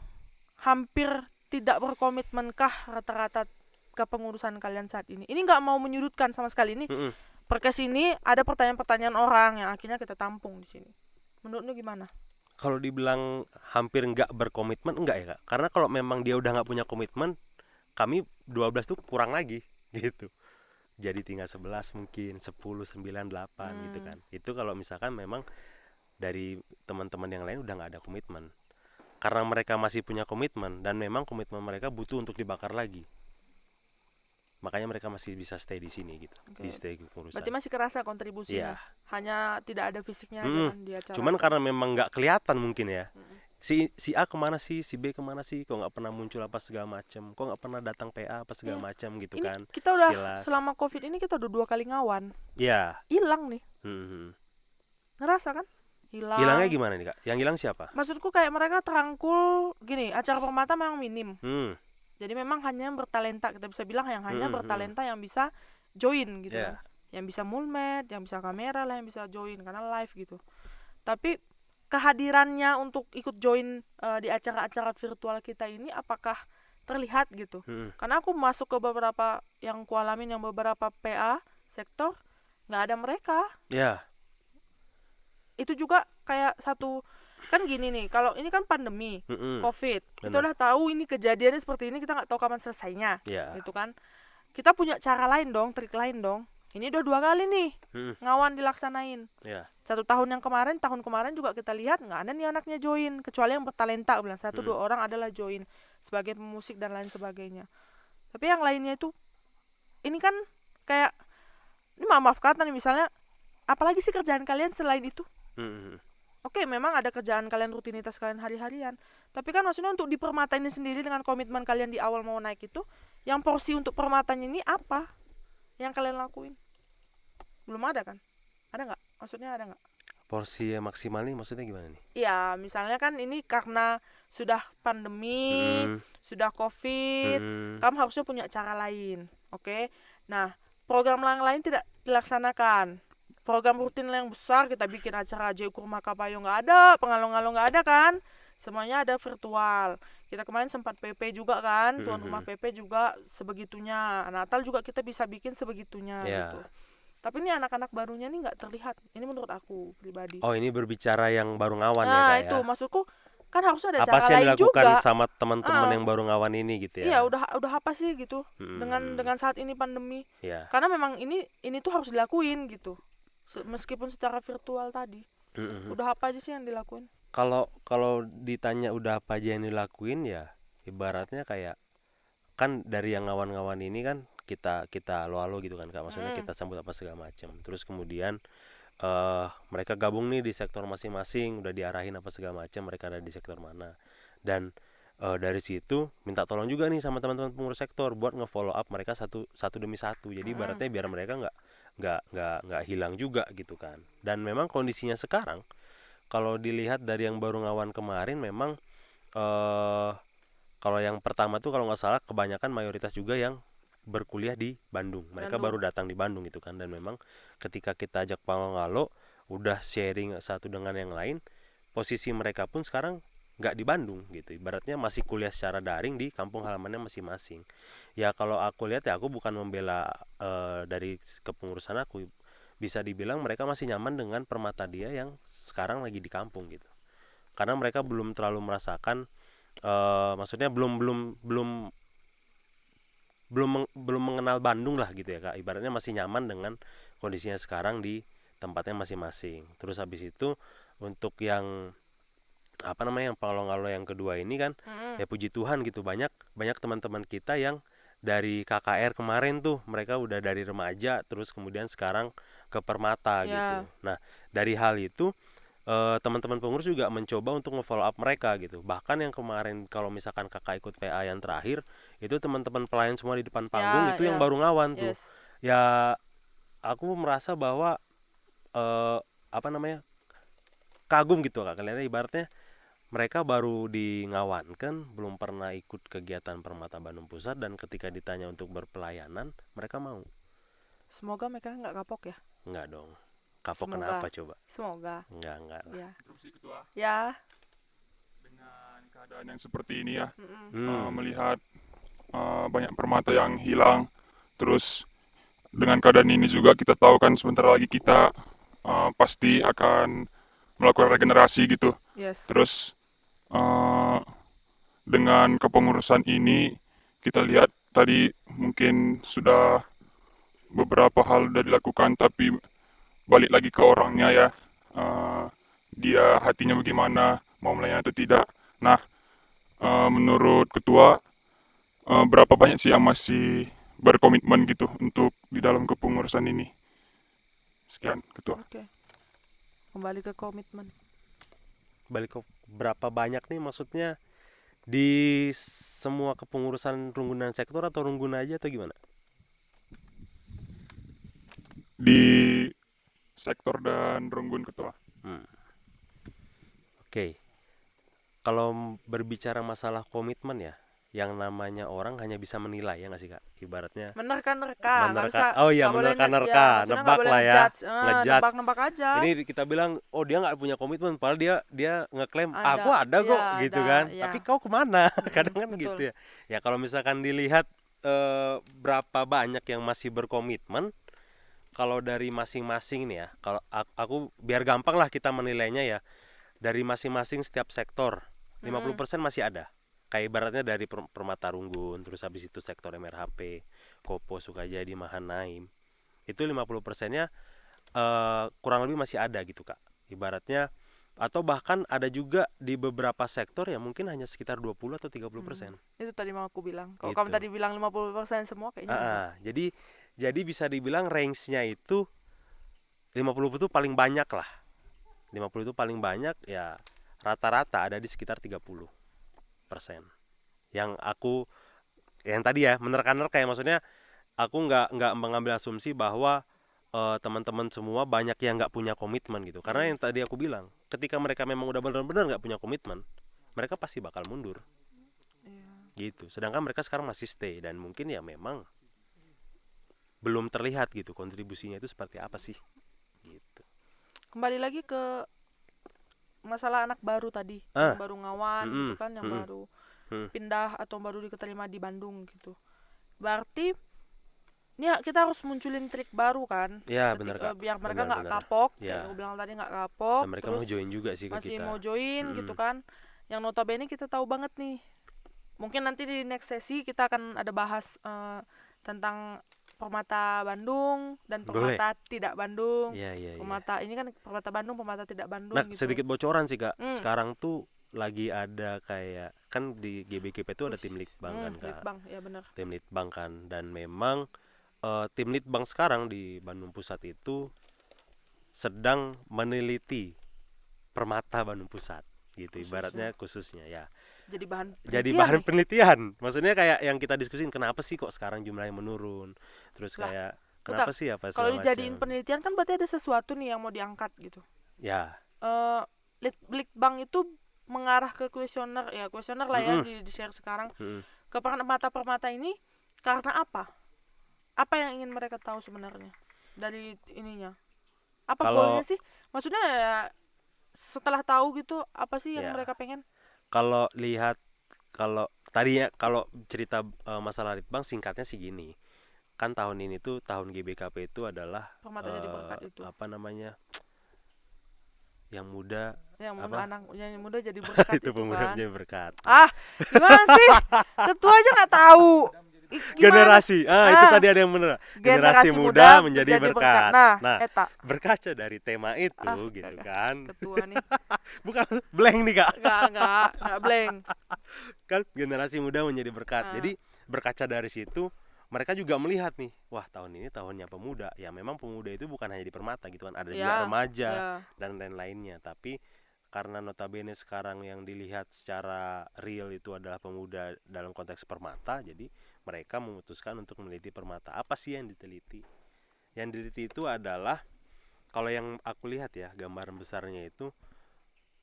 hampir tidak berkomitmenkah rata-rata kepengurusan kalian saat ini? Ini nggak mau menyudutkan sama sekali ini. Podcast ini ada pertanyaan-pertanyaan orang yang akhirnya kita tampung di sini. Menurut lu gimana? Kalau dibilang hampir nggak berkomitmen, enggak ya Kak. Karena kalau memang dia udah nggak punya komitmen, kami 12 tuh kurang lagi gitu. Jadi tinggal 11 mungkin, 10, 9, 8 gitu kan. Itu kalau misalkan memang dari teman-teman yang lain udah nggak ada komitmen. Karena mereka masih punya komitmen dan memang komitmen mereka butuh untuk dibakar lagi. Makanya mereka masih bisa stay di sini gitu, di stay kepengurusan. Berarti masih kerasa kontribusinya, hanya tidak ada fisiknya aja kan di acara. Cuman karena memang nggak kelihatan mungkin ya. Si A kemana sih, si B kemana sih, kok nggak pernah muncul apa segala macam, kok nggak pernah datang PA apa segala macam gitu ini kan. Kita udah sekilas. Selama COVID ini kita udah 2 kali ngawan. Iya. Hilang nih. Ngerasa kan? Hilang. Hilangnya gimana nih Kak? Yang hilang siapa? Maksudku kayak mereka terangkul gini, acara Permata memang minim. Jadi memang hanya yang bertalenta, kita bisa bilang yang hanya bertalenta yang bisa join gitu kan. Yang bisa mulmed, yang bisa kamera lah, yang bisa join karena live gitu. Tapi kehadirannya untuk ikut join di acara-acara virtual kita ini apakah terlihat gitu? Karena aku masuk ke beberapa yang kualamin, yang beberapa PA sektor nggak ada mereka. Itu juga kayak satu kan gini nih, kalau ini kan pandemi COVID, kita udah tahu ini kejadiannya seperti ini, kita nggak tahu kapan selesainya, gitu kan. Kita punya cara lain dong, trik lain dong. Ini udah 2 kali nih ngawan dilaksanain. 1 tahun tahun kemarin juga kita lihat nggak ada nih anaknya join, kecuali yang bertalenta bilang 1-2 orang adalah join sebagai pemusik dan lain sebagainya. Tapi yang lainnya itu, ini kan kayak ini maaf kata nih misalnya, apalagi sih kerjaan kalian selain itu? Oke, memang ada kerjaan kalian, rutinitas kalian hari-harian. Tapi kan maksudnya untuk di Permata ini sendiri dengan komitmen kalian di awal mau naik itu, yang porsi untuk Permatanya ini apa yang kalian lakuin? Belum ada kan? Ada nggak? Maksudnya ada nggak? Porsi yang maksimal nih maksudnya gimana nih? Iya, misalnya kan ini karena sudah pandemi, sudah COVID, kamu harusnya punya cara lain. Oke? Nah, program lain tidak dilaksanakan. program rutin yang besar, kita bikin acara aja ukur Makapayo nggak ada, pengalong-along nggak ada kan, semuanya ada virtual. Kita kemarin sempat PP juga kan, tuan rumah PP juga sebegitunya. Natal juga kita bisa bikin sebegitunya Ya. gitu. Tapi ini anak-anak barunya nih nggak terlihat. Ini menurut aku pribadi. Oh, ini berbicara yang baru ngawan ya Nah Kak itu ya. maksudku kan harusnya ada Apa cara sih yang lain dilakukan juga. sama teman-teman Ah. yang baru ngawan ini gitu Iya ya? udah apa sih gitu dengan saat ini pandemi. Ya. Karena memang ini tuh harus dilakuin gitu. Meskipun secara virtual tadi. Udah apa aja sih yang dilakuin? Kalau ditanya udah apa aja yang dilakuin ya ibaratnya kayak kan dari yang ngawan-ngawan ini kan kita lo gitu kan Kak, maksudnya kita sambut apa segala macam. Terus kemudian mereka gabung nih di sektor masing-masing, udah diarahin apa segala macam, mereka ada di sektor mana. Dan dari situ minta tolong juga nih sama teman-teman pengurus sektor buat nge-follow up mereka satu demi satu. Jadi ibaratnya biar mereka nggak hilang juga gitu kan. Dan memang kondisinya sekarang kalau dilihat dari yang baru ngawan kemarin memang kalau yang pertama tuh kalau nggak salah kebanyakan mayoritas juga yang berkuliah di Bandung. Mereka baru datang di Bandung gitu kan. Dan memang ketika kita ajak Pangalo udah sharing satu dengan yang lain, posisi mereka pun sekarang nggak di Bandung gitu. Ibaratnya masih kuliah secara daring di kampung halamannya masing-masing. Ya kalau aku lihat ya aku bukan membela dari kepengurusan aku. Bisa dibilang mereka masih nyaman dengan Permata Dia yang sekarang lagi di kampung gitu. Karena mereka belum terlalu merasakan maksudnya belum mengenal Bandung lah gitu ya Kak. Ibaratnya masih nyaman dengan kondisinya sekarang di tempatnya masing-masing. Terus habis itu untuk yang apa namanya yang Pangalo yang kedua ini kan ya puji Tuhan gitu banyak teman-teman kita yang dari KKR kemarin tuh mereka udah dari remaja terus kemudian sekarang ke Permata gitu. Nah, dari hal itu teman-teman pengurus juga mencoba untuk nge-follow up mereka gitu. Bahkan yang kemarin kalau misalkan kakak ikut PA yang terakhir itu teman-teman pelayan semua di depan panggung itu yang baru ngawan tuh. Ya aku merasa bahwa apa namanya kagum gitu Kak. Kalian ibaratnya mereka baru di ngawan kan belum pernah ikut kegiatan Permata Bandung Pusat dan ketika ditanya untuk berpelayanan mereka mau. Semoga mereka nggak kapok ya. Enggak dong. Kapok Semoga. kenapa coba? Semoga. Enggak. Ya. Interupsi Ketua. Ya. Dengan keadaan yang seperti ini ya, melihat banyak permata yang hilang, terus dengan keadaan ini juga kita tahu kan sebentar lagi kita pasti akan melakukan regenerasi gitu. Yes. Terus dengan kepengurusan ini kita lihat tadi mungkin sudah beberapa hal sudah dilakukan, tapi balik lagi ke orangnya ya, dia hatinya bagaimana, mau melayani atau tidak. Nah, menurut ketua berapa banyak sih yang masih berkomitmen gitu untuk di dalam kepengurusan ini? Sekian ketua. Oke. Kembali ke komitmen. Balik ke berapa banyak nih maksudnya di semua kepengurusan Runggunan sektor atau Rungguna aja atau gimana? Di sektor dan Runggun ketua. Oke. Kalau berbicara masalah komitmen ya, yang namanya orang hanya bisa menilai ya nggak sih Kak? Ibaratnya menerka. oh iya menerka, nebak lah ya, ngejudge. Nebak aja. Ini kita bilang, oh dia nggak punya komitmen, padahal dia ngeklaim, aku ada Iya, kok gitu kan. iya. Tapi kau kemana? Kadang kan betul. gitu ya. Ya kalau misalkan dilihat berapa banyak yang masih berkomitmen, kalau dari masing-masing nih ya, kalau aku biar gampang lah kita menilainya ya, dari masing-masing setiap sektor 50% masih ada. Kayak ibaratnya dari Permata Runggun, terus habis itu sektor MRHP, Kopo, Sukajadi, Mahanaim. Itu 50%-nya kurang lebih masih ada gitu Kak. Ibaratnya atau bahkan ada juga di beberapa sektor ya mungkin hanya sekitar 20 atau 30%. Itu tadi mau aku bilang. Kalau Gitu. kamu tadi bilang 50% semua kayaknya. Jadi bisa dibilang range-nya itu 50 itu paling banyak lah. 50 itu paling banyak ya rata-rata ada di sekitar 30%. Yang tadi ya menerka-nerka ya maksudnya aku nggak mengambil asumsi bahwa teman-teman semua banyak yang nggak punya komitmen gitu. Karena yang tadi aku bilang ketika mereka memang udah benar-benar nggak punya komitmen mereka pasti bakal mundur. Gitu. Sedangkan mereka sekarang masih stay dan mungkin ya memang belum terlihat gitu kontribusinya itu seperti apa sih gitu. kembali lagi ke masalah anak baru tadi, Ah, yang baru ngawan mm-mm, gitu kan, yang mm-mm, baru mm. pindah atau baru diterima di Bandung gitu. Berarti ini kita harus munculin trik baru kan, Ya benar Kak, biar mereka nggak benar-benar. kapok, kayak Ya, gue bilang tadi, nggak kapok, dan mereka mau terus join juga sih ke masih kita. mau join gitu Mm-mm. kan. Yang notabene kita tahu banget nih, mungkin nanti di next sesi kita akan ada bahas tentang Permata Bandung dan Boleh. Permata tidak Bandung. Iya, iya, iya. Permata ini kan Permata Bandung, Permata tidak Bandung Nah, gitu. sedikit bocoran sih Kak. Hmm. Sekarang tuh lagi ada kayak kan di GBKP itu ada tim litbang kan Kak. Litbang, ya benar. Tim litbang kan, dan memang tim litbang sekarang di Bandung Pusat itu sedang meneliti Permata Bandung Pusat gitu, ibaratnya khususnya ya. Jadi bahan Jadi penelitian bahan nih. penelitian. Maksudnya kayak yang kita diskusin, kenapa sih kok sekarang jumlahnya menurun? Terus Lah, kayak kenapa bentar. sih apa Kalau segala dijadiin macam. penelitian kan berarti ada sesuatu nih yang mau diangkat gitu. Ya, Litbang itu mengarah ke kuesioner lah ya, Mm-mm. di share sekarang. mm, Ke permata-permata ini karena apa? Apa yang ingin mereka tahu sebenarnya dari ininya? Apa Kalau- goalnya sih? Maksudnya ya, setelah tahu gitu, apa sih yang Ya. mereka pengen? kalau lihat, kalau tadi ya, kalau cerita masalah litbang singkatnya sih gini. Kan tahun ini tuh tahun GBKP itu adalah Permata jadi berkat itu. apa namanya? Yang muda Yang muda apa? yang muda jadi berkat itu itu pemuda kan. menjadi berkat. Gimana sih? Ketua aja nggak tahu. Gimana? Generasi, itu tadi ada yang bener. Generasi muda menjadi berkat. Nah, eta Berkaca dari tema itu gitu kan. ketua nih. Bukan blank nih Kak. Enggak blank. Kan generasi muda menjadi berkat. Ah. Jadi berkaca dari situ mereka juga melihat nih, wah tahun ini tahunnya pemuda. Ya memang pemuda itu bukan hanya di Permata gitu kan, ada juga Ya, remaja ya. dan lain-lainnya. Tapi karena notabene sekarang yang dilihat secara real itu adalah pemuda dalam konteks Permata, jadi mereka memutuskan untuk meneliti Permata. Apa sih yang diteliti? Yang diteliti itu adalah, kalau yang aku lihat ya, gambaran besarnya itu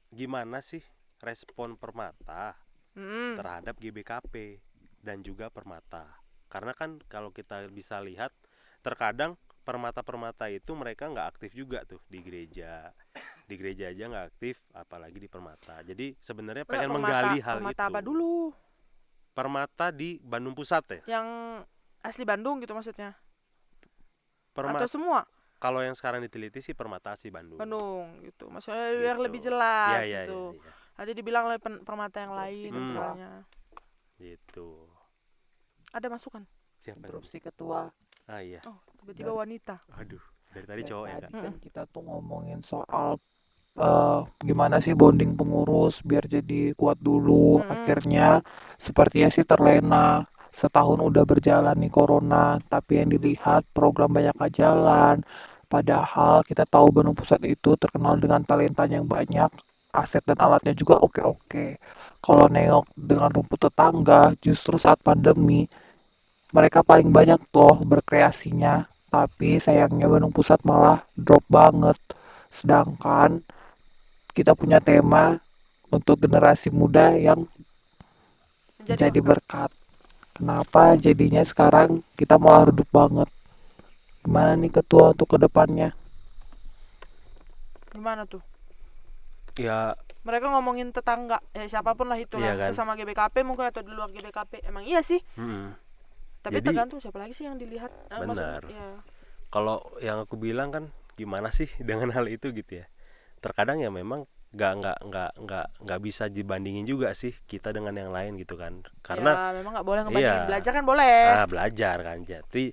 gimana sih respon Permata Mm-mm. terhadap GBKP dan juga Permata. Karena kan kalau kita bisa lihat, terkadang Permata-Permata itu mereka nggak aktif juga tuh di gereja aja nggak aktif, apalagi di Permata. Jadi sebenarnya pengen menggali hal Permata itu. apa dulu? Permata di Bandung Pusat ya. Yang asli Bandung gitu maksudnya? Permata, Atau semua kalau yang sekarang diteliti sih Permata asli Bandung. Bandung gitu. Maksudnya biar Gitu. lebih jelas Ya, gitu. ya. Nanti dibilang oleh Permata yang lain Hmm. misalnya. Gitu. Ada masukan? Siapa? Interupsi ketua. Ah iya. Oh, tiba-tiba wanita. Aduh, dari tadi Dan cowok ya tadi Kak. kan kita tuh ngomongin soal gimana sih bonding pengurus biar jadi kuat dulu. Akhirnya sepertinya sih terlena. Setahun udah berjalan nih corona, tapi yang dilihat program banyak gak jalan. Padahal kita tahu Bandung Pusat itu terkenal dengan talentanya yang banyak, aset dan alatnya juga oke-oke. Kalau nengok dengan rumput tetangga, justru saat pandemi mereka paling banyak loh berkreasinya. Tapi sayangnya Bandung Pusat malah drop banget. Sedangkan kita punya tema untuk generasi muda yang jadi berkat. Kenapa jadinya sekarang kita malah redup banget? Gimana nih ketua untuk kedepannya? Gimana tuh? Ya, Mereka ngomongin tetangga, ya siapapun lah itulah, Iya kan? sesama GBKP mungkin atau di luar GBKP. Emang iya sih, tapi Jadi- tergantung siapa lagi sih yang dilihat. Benar. Ya. kalau yang aku bilang kan gimana sih dengan hal itu gitu ya. Terkadang ya memang nggak bisa dibandingin juga sih kita dengan yang lain gitu kan. Karena Ya, memang nggak boleh ngebandingin. Iya. Belajar kan boleh. belajar kan. Jadi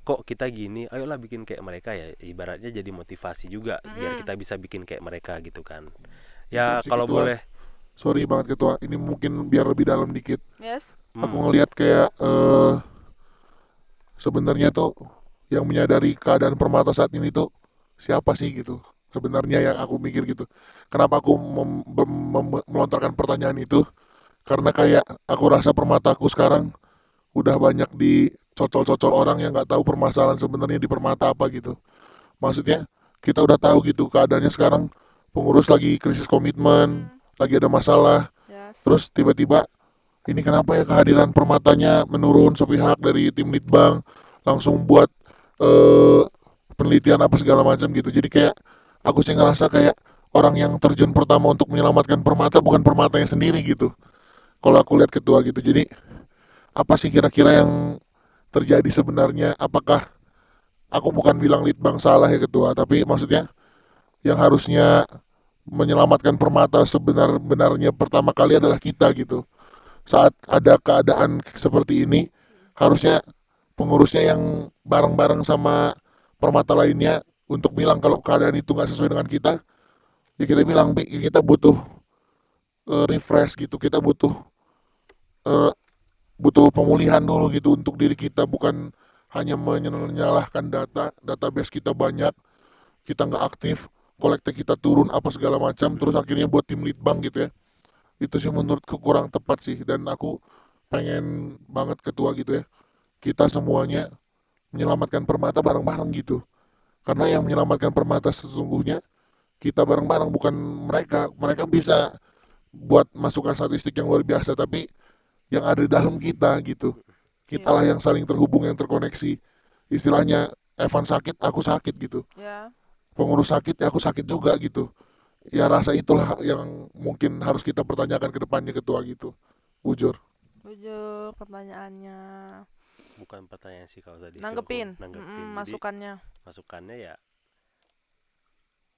kok kita gini, ayolah bikin kayak mereka ya. Ibaratnya jadi motivasi juga biar kita bisa bikin kayak mereka gitu kan. Ya Interupsi kalau ketua. boleh. Sorry banget ketua, ini mungkin biar lebih dalam dikit. Yes. Aku ngelihat kayak sebenarnya tuh yang menyadari keadaan Permata saat ini tuh siapa sih gitu. Sebenarnya yang aku mikir gitu. Kenapa aku melontarkan pertanyaan itu? Karena kayak aku rasa Permataku sekarang udah banyak dicocol-cocol orang yang nggak tahu permasalahan sebenarnya di Permata apa gitu. Maksudnya kita udah tahu gitu keadaannya sekarang, pengurus lagi krisis komitmen, lagi ada masalah. Yes. Terus tiba-tiba ini kenapa ya kehadiran Permatanya menurun sepihak dari tim Litbang, langsung buat penelitian apa segala macam gitu. Jadi kayak aku sih ngerasa kayak orang yang terjun pertama untuk menyelamatkan Permata bukan Permatanya sendiri gitu. Kalau aku lihat ketua gitu. Jadi apa sih kira-kira yang terjadi sebenarnya? Apakah aku bukan bilang Litbang salah ya ketua, tapi maksudnya yang harusnya menyelamatkan Permata sebenar-benarnya pertama kali adalah kita gitu. Saat ada keadaan seperti ini, harusnya pengurusnya yang bareng-bareng sama Permata lainnya untuk bilang kalau keadaan itu nggak sesuai dengan kita, ya kita bilang "Bi, kita butuh refresh gitu, kita eh, butuh pemulihan dulu gitu untuk diri kita, bukan hanya menyalahkan database kita banyak, kita nggak aktif, kolektif kita turun apa segala macam, terus akhirnya buat tim litbang gitu ya. Itu sih menurutku kurang tepat sih, dan aku pengen banget ketua gitu ya, kita semuanya menyelamatkan Permata bareng-bareng gitu, karena yang menyelamatkan Permata sesungguhnya kita bareng-bareng, bukan mereka. Mereka bisa buat masukan statistik yang luar biasa, tapi yang ada di dalam kita gitu, kita lah Iya. yang saling terhubung, yang terkoneksi. Istilahnya Evan sakit aku sakit gitu, Ya, pengurus sakit ya aku sakit juga gitu. Ya rasa itulah yang mungkin harus kita pertanyakan ke depannya ketua gitu. Bujur. jujur pertanyaannya. Bukan pertanyaan sih kalau tadi, Nanggepin, nanggepin. Jadi masukannya. masukannya ya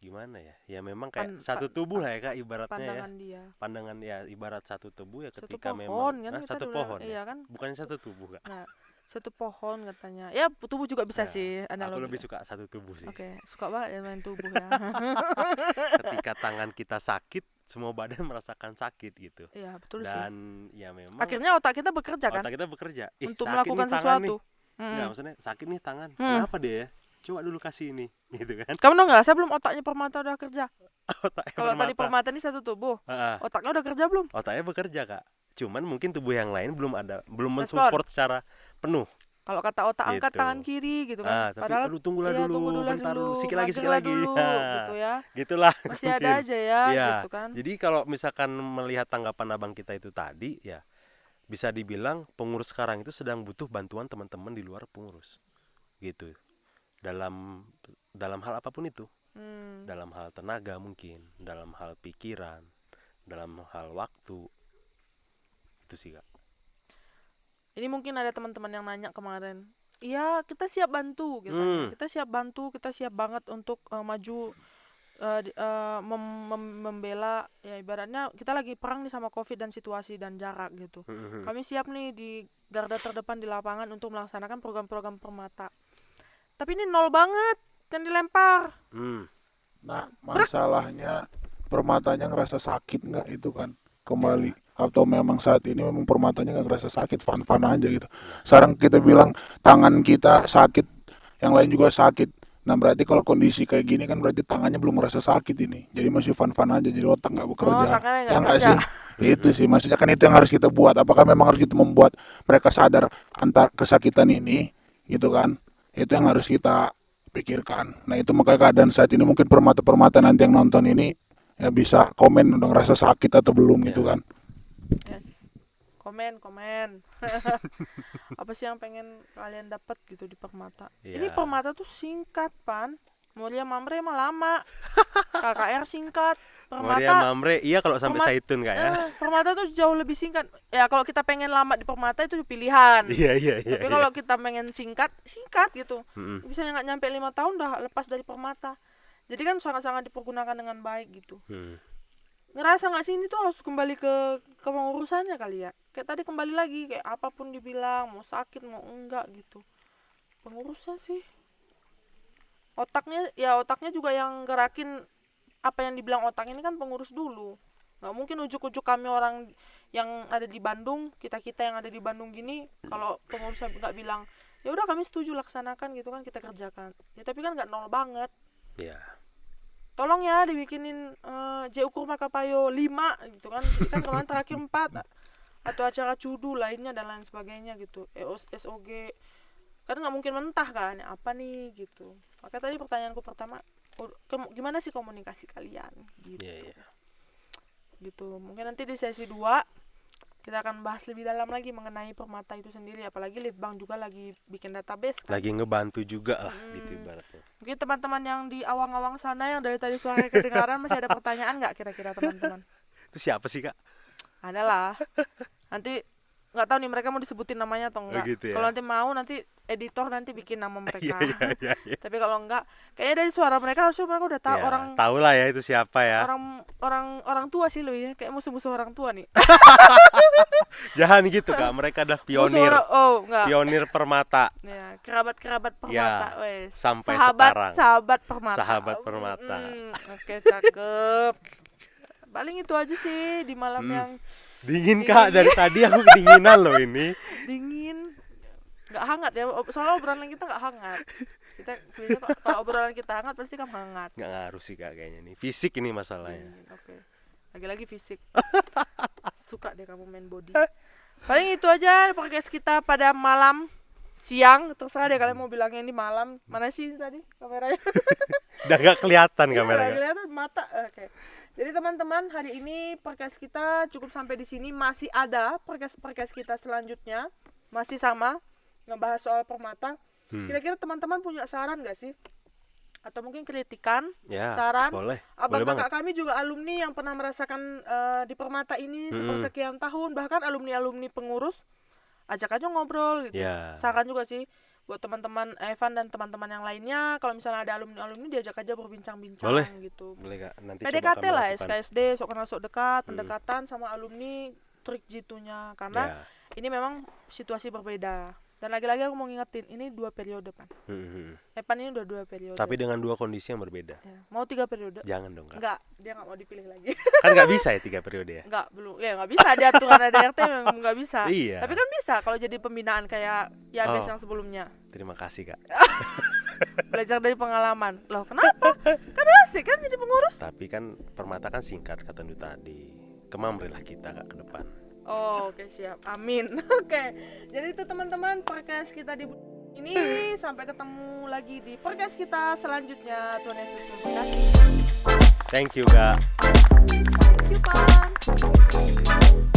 gimana ya? Ya memang kayak Pan- satu pa- tubuh lah ya Kak, ibaratnya ya. Pandangan dia. Pandangan ya ibarat satu tubuh ya, Satu ketika pohon memang kan kita satu udah, pohon ya. iya kan? Bukan satu tubuh Kak. Nah, satu pohon katanya. Ya, tubuh juga bisa Ya, sih aku analogi. lebih suka satu tubuh sih. Oke, suka banget ya main tubuh ya. Ketika tangan kita sakit, semua badan merasakan sakit gitu. Iya, betul sih. Dan ya memang Akhirnya otak kita bekerja kan otak kita bekerja. untuk Sakit nih melakukan tangan nih. sesuatu. Enggak, maksudnya sakit nih tangan. Hmm. Kenapa dia ya? Coba dulu kasih ini, gitu kan. Kamu udah ngerasa belum otaknya Permata udah kerja? Otaknya Kalau tadi Permata. Permata ini satu tubuh, Ah, otaknya udah kerja belum? otaknya bekerja Kak. Cuman mungkin tubuh yang lain belum Respon. mensupport secara penuh Kalau kata otak angkat gitu. tangan kiri gitu kan. Tapi Padahal aduh tunggulah iya dulu, tunggu dulu bentar dulu, sikit lagi magerlah dulu Nah, gitu ya. gitulah Masih mungkin. ada aja ya Iya. gitu kan. Jadi kalau misalkan melihat tanggapan abang kita itu tadi, ya bisa dibilang pengurus sekarang itu sedang butuh bantuan teman-teman di luar pengurus, gitu. Dalam dalam hal apapun itu, dalam hal tenaga mungkin, dalam hal pikiran, dalam hal waktu, itu sih Kak. Ini mungkin ada teman-teman yang nanya kemarin. Iya, kita siap bantu gitu. Kita siap bantu, kita siap banget untuk maju membela ya, ibaratnya kita lagi perang nih sama Covid dan situasi dan jarak gitu. Kami siap nih di garda terdepan di lapangan untuk melaksanakan program-program Permata. Tapi ini nol banget yang dilempar. Nah, masalahnya Permatanya ngerasa sakit nggak itu kan kembali, atau memang saat ini memang Permatanya nggak ngerasa sakit, fun-fun aja gitu. Sekarang kita bilang tangan kita sakit, yang lain juga sakit. Nah berarti kalau kondisi kayak gini kan berarti tangannya belum merasa sakit ini, jadi masih fun-fun aja, jadi otak nggak bekerja. Otaknya nggak Ya nggak kerja. sih? Itu sih maksudnya, kan itu yang harus kita buat. Apakah memang harus kita membuat mereka sadar antar kesakitan ini gitu kan, itu yang harus kita pikirkan. Nah itu makanya keadaan saat ini mungkin Permata-Permata nanti yang nonton ini ya bisa komen udah ngerasa sakit atau belum gitu kan. Yes. Komen. Apa sih yang pengen kalian dapat gitu di Permata? Iya. Ini Permata tuh singkat, Pan. Mulia Mamre mah lama. KKR singkat. Maria Permata Mamre, iya kalau sampai Saitun Kak ya. Permata tuh jauh lebih singkat. Ya kalau kita pengen lama di Permata itu pilihan. Iya. Tapi kalau kita pengen singkat gitu. Mm-mm. Bisa nggak nyampe 5 tahun udah lepas dari Permata. Jadi kan sangat-sangat dipergunakan dengan baik gitu. Ngerasa nggak sih ini tuh harus kembali ke pengurusannya kali ya. Kayak tadi kembali lagi, kayak apapun dibilang, mau sakit mau enggak gitu. Pengurusnya sih. Otaknya juga yang gerakin. Apa yang dibilang otak ini kan pengurus dulu. Nggak mungkin ujuk-ujuk kami orang yang ada di Bandung, kita yang ada di Bandung gini, kalau pengurusnya nggak bilang ya udah kami setuju laksanakan gitu kan, kita kerjakan ya, tapi kan nggak nol banget. Iya. Tolong ya dibikinin J ukur Makapayo 5 gitu kan, jadi kan kemarin terakhir 4, atau acara cudu lainnya dan lain sebagainya gitu, SOG kan nggak mungkin mentah kan, apa nih gitu. Maka tadi pertanyaanku pertama, gimana sih komunikasi kalian gitu. Iya. Gitu mungkin nanti di sesi 2 kita akan bahas lebih dalam lagi mengenai permata itu sendiri. Apalagi Litbang juga lagi bikin database kan. Lagi ngebantu juga lah gitu ibaratnya. Mungkin teman-teman yang di awang-awang sana yang dari tadi suara kedengaran masih ada pertanyaan nggak kira-kira teman-teman? Itu siapa sih Kak? Adalah. Nanti nggak tahu nih mereka mau disebutin namanya atau enggak. gitu ya? Kalau nanti mau nanti editor nanti bikin nama mereka. Iya. Tapi kalau enggak, kayaknya dari suara mereka harusnya mereka udah tahu Ya, orang tahu lah ya itu siapa ya. orang tua sih lo ya, kayak musuh-musuh orang tua nih. Jangan gitu Kak, mereka dah pionir. Enggak. Pionir permata. Ya, kerabat-kerabat permata, Ya, wes. sampai sahabat, sekarang. Sahabat permata. Sahabat permata. Oke, cakep. Paling itu aja sih di malam yang Dingin Kak, dari tadi aku kedinginan loh ini. dingin. Nggak hangat ya, soalnya obrolan kita nggak hangat. Kita biasanya kalau obrolan kita hangat pasti kan hangat. Nggak ngaruh sih Kak kayaknya nih. Fisik ini masalahnya. Oke. Lagi-lagi fisik. Suka deh kamu main body. Paling itu aja podcast kita pada malam, siang, terserah deh kalian mau bilangnya ini malam. Mana sih tadi kameranya? Udah nggak kelihatan Iya, kameranya. kelihatan mata. Oke. Jadi teman-teman, hari ini podcast kita cukup sampai di sini. Masih ada podcast kita selanjutnya, masih sama ngebahas soal permata. Kira-kira teman-teman punya saran nggak sih? Atau mungkin kritikan, Ya, saran? boleh. Abang Boleh kakak kami juga alumni yang pernah merasakan di permata ini sepersekian tahun, bahkan alumni pengurus. Ajak aja ngobrol gitu. Ya. Saran juga sih buat teman-teman Evan dan teman-teman yang lainnya, kalau misalnya ada alumni diajak aja berbincang-bincang Boleh. gitu. Boleh Kak. Nanti PDKT coba kami lah, lakukan. SKSD, sok kenal sok dekat, pendekatan sama alumni, trik jitunya. Karena Ya. ini memang situasi berbeda. Dan lagi-lagi aku mau ngingetin, ini 2 periode kan. Evan ini udah 2 periode. Tapi dengan 2 kondisi yang berbeda. Ya, mau 3 periode? Jangan dong Kak. Enggak, dia nggak mau dipilih lagi. Kan nggak bisa ya 3 periode ya. Enggak, belum. Ya nggak bisa, ada aturan ADRT memang nggak bisa. Iya. Tapi kan bisa kalau jadi pembinaan kayak Yabes yang sebelumnya. Terima kasih Kak. Belajar dari pengalaman. Loh, kenapa? Kan asik kan jadi pengurus. Tapi kan permata kan singkat kata Ndu tadi. Kemamrilah kita Kak ke depan. Oh, oke, siap. Amin. Oke. Jadi itu teman-teman podcast kita di ini, sampai ketemu lagi di podcast kita selanjutnya. Tuhan Yesus memberkati. Thank you Kak. Thank you, Pan.